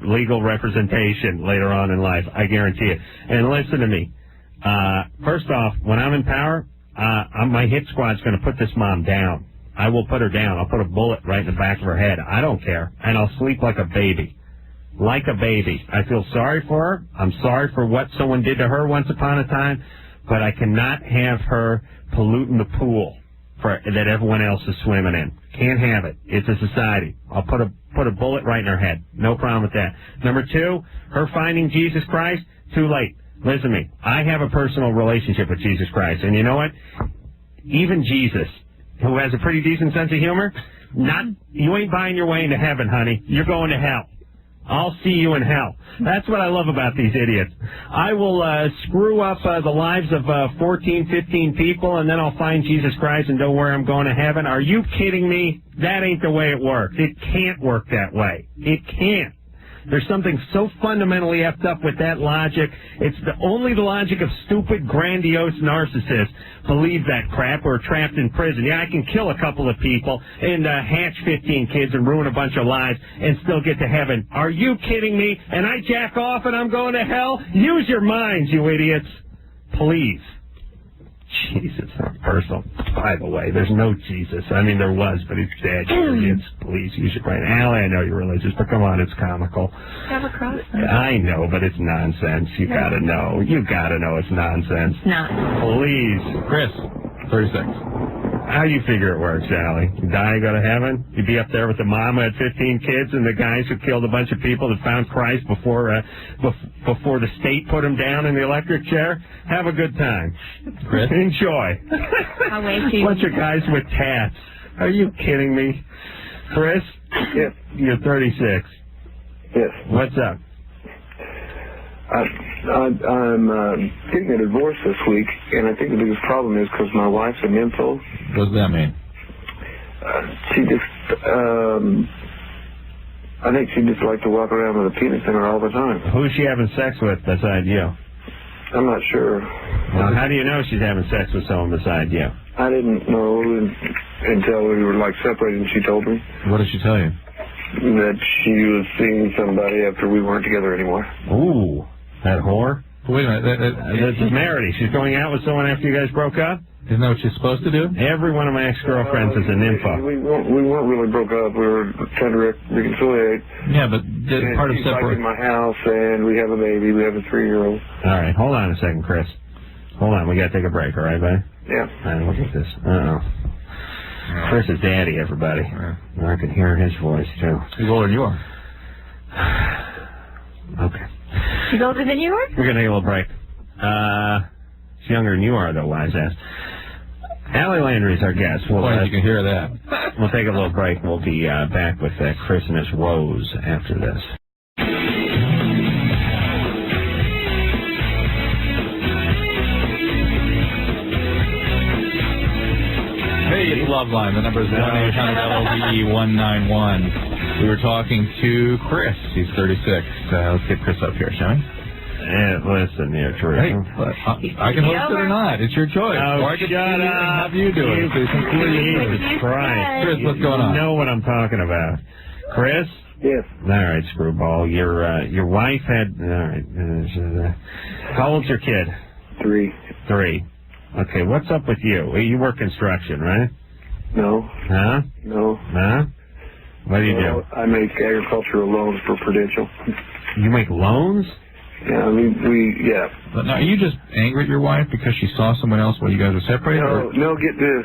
legal representation later on in life. I guarantee it. And listen to me. First off, when I'm in power, my hit squad's going to put this mom down. I will put her down. I'll put a bullet right in the back of her head. I don't care. And I'll sleep like a baby. Like a baby. I feel sorry for her. I'm sorry for what someone did to her once upon a time, but I cannot have her polluting the pool that everyone else is swimming in. Can't have it. It's a society. I'll put a bullet right in her head. No problem with that. Number two, her finding Jesus Christ, too late. Listen to me. I have a personal relationship with Jesus Christ, and you know what? Even Jesus, who has a pretty decent sense of humor, you ain't buying your way into heaven, honey. You're going to hell. I'll see you in hell. That's what I love about these idiots. I will screw up the lives of 14, 15 people, and then I'll find Jesus Christ and know where I'm going to heaven. Are you kidding me? That ain't the way it works. It can't work that way. It can't. There's something so fundamentally effed up with that logic. It's only the logic of stupid, grandiose narcissists believe that crap or are trapped in prison. Yeah, I can kill a couple of people and hatch 15 kids and ruin a bunch of lives and still get to heaven. Are you kidding me? And I jack off and I'm going to hell? Use your minds, you idiots. Please. Jesus, not personal. By the way, there's no Jesus. I mean, there was, but he's dead. Please use your brain. Allie, I know you're religious, but come on, it's comical. Have a cross. I know, but it's nonsense. You gotta know. You gotta know it's nonsense. Not. Please. Chris, 36. How do you figure it works, Allie? You die, go to heaven? You'd be up there with the mom who had 15 kids and the guys who killed a bunch of people that found Christ before the state put him down in the electric chair? Have a good time. Chris? Enjoy. I'll wait for you. Bunch of guys with tats. Are you kidding me? Chris? Yes. You're 36. Yes. What's up? I'm getting a divorce this week, and I think the biggest problem is because my wife's a nympho. What does that mean? She just, I think she just likes to walk around with a penis in her all the time. Who's she having sex with beside you? I'm not sure. Well, how do you know she's having sex with someone beside you? I didn't know until we were like separated, and she told me. What did she tell you? That she was seeing somebody after we weren't together anymore. Ooh, that whore? Wait a minute. This is Meredith. She's going out with someone after you guys broke up? Isn't that what she's supposed to do? Every one of my ex-girlfriends is a nympho. We weren't really broke up. We were trying to reconciliate. Yeah, but part of she's like in my house, and we have a baby. We have a 3-year-old. All right, hold on a second, Chris. Hold on, we got to take a break, all right, buddy? Yeah. All right, look at this. Uh-oh. Chris is daddy, everybody. I can hear his voice, too. He's older than you are. Okay. She's older than you are? We're going to take a little break. She's younger than you are, though, wise ass. Ali Landry's our guest. You can hear that. We'll take a little break. We'll be back with Chris and his woes after this. Hey, it's Loveline. The number is 1-800-LOVE-191. We were talking to Chris. He's 36. Let's get Chris up here, shall we? Listen here, Drew. Hey, I can host it or not. It's your choice. Oh, or I can shut up. have you do it. Jesus Christ. Chris, what's going on? You know what I'm talking about. Chris? Yes. All right, screwball. Your wife had... All right. How old's your kid? 3. 3. Okay, what's up with you? You work construction, right? No. Huh? No. Huh? What do you do? I make agricultural loans for Prudential. You make loans? Yeah, yeah. But now, are you just angry at your wife because she saw someone else while you guys were separated? No, get this.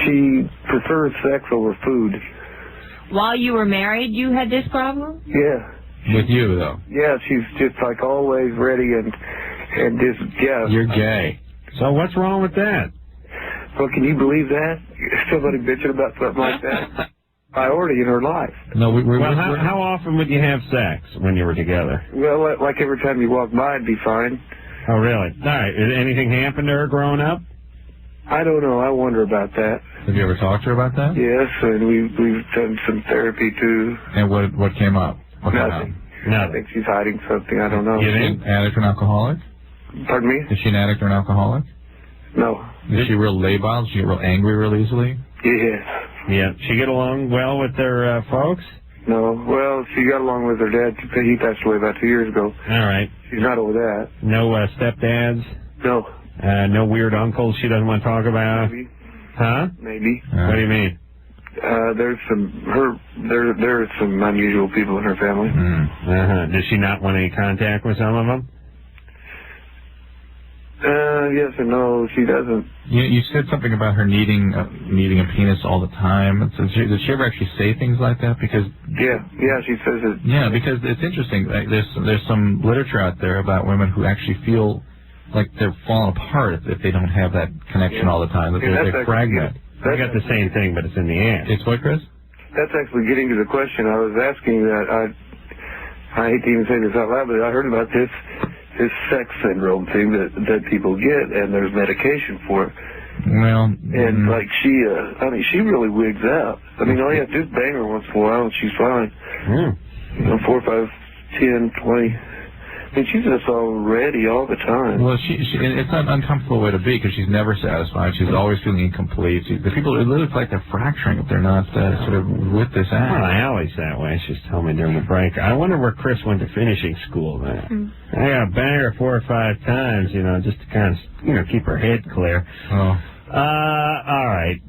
She prefers sex over food. While you were married, you had this problem? Yeah. With you, though? Yeah, she's just like always ready and just, yeah. You're gay. So what's wrong with that? Well, can you believe that? Somebody bitching about something like that? Priority in her life. No, how often would you have sex when you were together? Well, like every time you walk by, it'd be fine. Oh, really? All right. Did anything happen to her growing up? I don't know. I wonder about that. Have you ever talked to her about that? Yes, and we've done some therapy, too. And what came up? Nothing. I think she's hiding something. I don't know. Is she an addict or an alcoholic? Pardon me? Is she an addict or an alcoholic? No. Is she real labile? Is she real angry real easily? Yes. Yeah. She get along well with their folks? No. Well, she got along with her dad. He passed away about 2 years ago. All right. She's not over that. No stepdads? No. No weird uncles she doesn't want to talk about? Maybe. Huh? Maybe. What do you mean? There's some unusual people in her family. Does she not want any contact with some of them? Yes and no, she doesn't. You said something about her needing a penis all the time. Does she ever actually say things like that? Because yeah, she says it. Yeah, because it's interesting. Like, there's some literature out there about women who actually feel like they're falling apart if they don't have that connection all the time. That they're fragmented. I got the same thing, but it's in the ass. It's what, Chris? That's actually getting to the question I was asking. That I hate to even say this out loud, but I heard about this sex syndrome thing that people get, and there's medication for it. Well, and like she really wigs out. I mean, all you have to do is bang her once in a while, and she's fine. 4, 5, 10, 20. I mean, she's just all ready all the time. Well, it's an uncomfortable way to be because she's never satisfied. She's always feeling incomplete. The people, it looks like they're fracturing if they're not sort of with this act. Well, Allie's that way. She's telling me during the break. I wonder where Chris went to finishing school then. I got to bang her 4 or 5 times, just to kind of, keep her head clear. Oh. All right.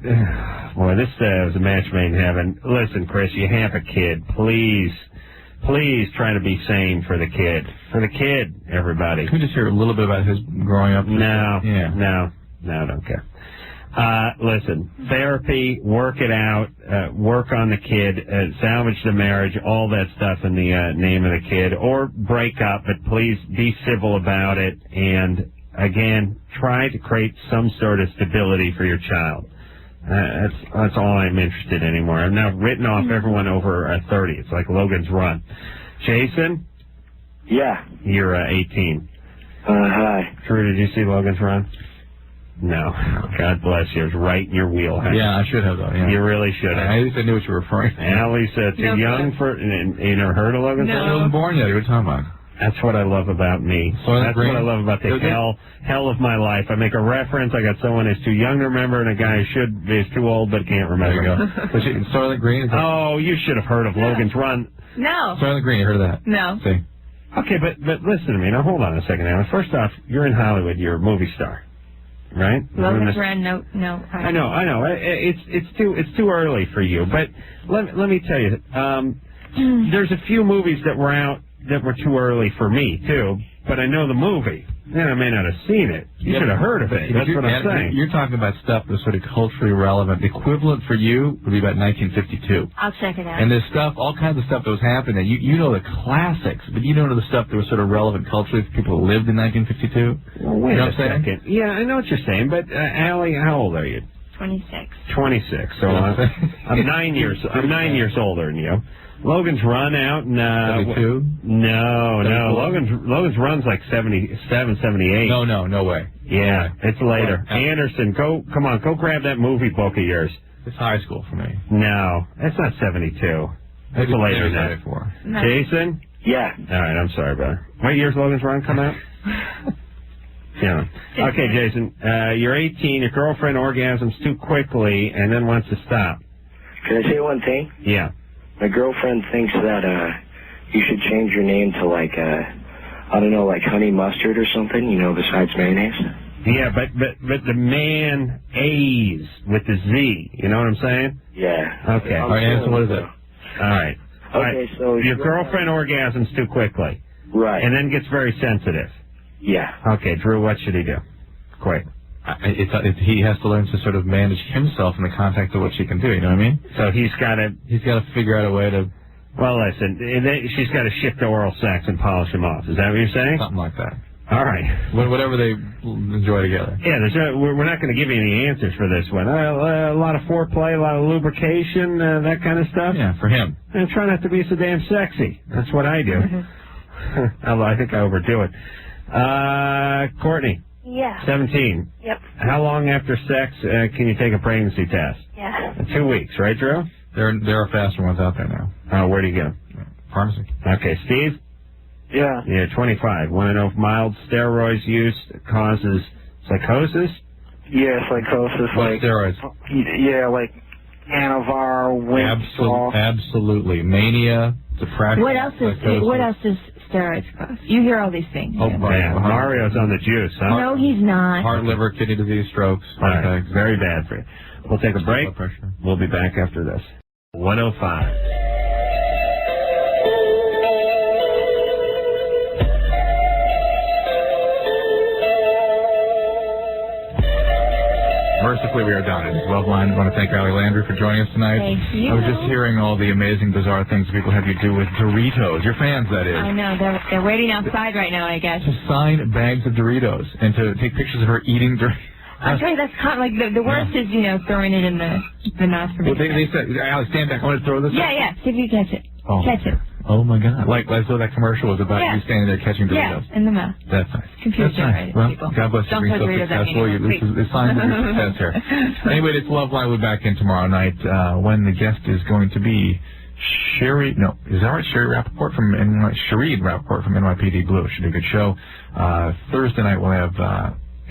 Boy, this was a match made in heaven. Listen, Chris, you have a kid. Please please try to be sane for the kid. For the kid, everybody. Can we just hear a little bit about his growing up? No, yeah. no, I don't care. Listen, therapy, work it out, work on the kid, salvage the marriage, all that stuff in the name of the kid, or break up, but please be civil about it, and again, try to create some sort of stability for your child. That's all I'm interested in anymore. I've now written off everyone over 30. It's like Logan's Run. Jason? Yeah. You're 18. Hi. Drew, did you see Logan's Run? No. God bless you. It was right in your wheelhouse. Yeah, I should have, though. Yeah. You really should have. At least I knew what you were referring to. Allie's too young for... You never heard of Logan's Run? I wasn't born yet. What are you talking about? That's what I love about me. That's what I love about the hell of my life. I make a reference. I got someone who's too young to remember, and a guy who is too old but can't remember. There you go. Soylent Green? Oh, you should have heard of Logan's Run. No. Soylent Green, you heard of that? No. See? Okay, but listen to me. Now, hold on a second, Alan. First off, you're in Hollywood. You're a movie star, right? Logan's Run, no. I know. It's too early for you. But let me tell you, there's a few movies that were out that were too early for me, too. But I know the movie. And I may not have seen it. You should have heard of it. That's what I'm saying. You're talking about stuff that's sort of culturally relevant. The equivalent for you would be about 1952. I'll check it out. And there's stuff, all kinds of stuff that was happening. You know the classics, but you don't know the stuff that was sort of relevant culturally for people who lived in 1952. Well, wait a second. Yeah, I know what you're saying, but Allie, how old are you? 26. 26. So I'm 9 years. I'm 9 years older than you. Logan's Run out in 72? No. Logan's Run's like 77, 78. No way. Yeah, it's later. Anderson, go grab that movie book of yours. It's high school for me. No, that's not 72. It's later than that. No. Jason? Yeah. All right, I'm sorry, brother. What year's Logan's Run come out? Yeah. Okay, Jason, you're 18, your girlfriend orgasms too quickly and then wants to stop. Can I say one thing? Yeah. My girlfriend thinks that you should change your name to like I don't know, like honey mustard or something, besides mayonnaise. Yeah, but the man A's with the Z, you know what I'm saying? Yeah. Okay. All right, Anderson, what is it? All right. Okay, so your girlfriend orgasms too quickly. Right. And then gets very sensitive. Yeah. Okay, Drew, what should he do? Quick. He has to learn to sort of manage himself in the context of what she can do, you know what I mean? So he's got to figure out a way to... Well, listen, she's got to shift to oral sex and polish him off. Is that what you're saying? Something like that. All right. Whatever they enjoy together. Yeah, we're not going to give you any answers for this one. A lot of foreplay, a lot of lubrication, that kind of stuff. Yeah, for him. And try not to be so damn sexy. That's what I do. Although I think I overdo it. Courtney. Yeah. 17. Yep. How long after sex can you take a pregnancy test? Yeah. 2 weeks, right, Drew? There are faster ones out there now. Where do you get them? Pharmacy. Okay, Steve? Yeah. Yeah, 25. Want to know if mild steroids use causes psychosis? Yeah, psychosis. What steroids? Yeah, like Anavar, Winstrol. Absolutely. Mania, depression. What else does steroids cause? You hear all these things. Oh, man. Mario's on the juice, huh? No, he's not. Heart, liver, kidney disease, strokes, heart attacks. Very bad for you. We'll take a break. We'll be back after this. 105. Mercifully, we are done. It's Loveline. I want to thank Ali Landry for joining us tonight. Thank you. I was just hearing all the amazing, bizarre things people have you do with Doritos. Your fans, that is. I know. They're waiting outside right now, I guess. To sign bags of Doritos and to take pictures of her eating Doritos. I'm sorry, that's kind of like the worst is, throwing it in the mouth for me. Well, they said, Ali, stand back. I want to throw this. Yeah. See if you catch it. Catch it. Oh, my God. Like so that commercial was about you standing there catching Doritos. Yeah, in the mouth. That's nice. Computer generated, well, people. God bless you for being so successful. It's signs of your success here. Anyway, it's Loveline. We'll be back in tomorrow night when the guest is going to be Sherry. No, is that right? Sherry Rappaport from Shereen Rappaport from NYPD Blue. Should be a good show. Thursday night we'll have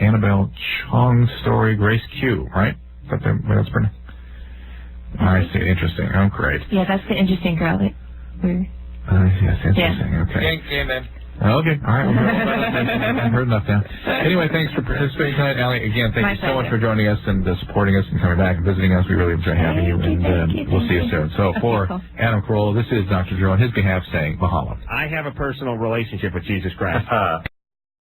Annabelle Chong's story, Grace Q. Right? That's pretty. I see. Interesting. Oh, great. Yeah, that's the interesting girl that we're... Yes, interesting. Okay. Game, man. Okay, all right. I've heard enough now. Anyway, thanks for participating tonight, Ali. Again, thank you so much for joining us and supporting us and coming back and visiting us. We really enjoy having you, and we'll see you soon. So for Adam Carolla, this is Dr. Joe on his behalf saying mahalo. I have a personal relationship with Jesus Christ.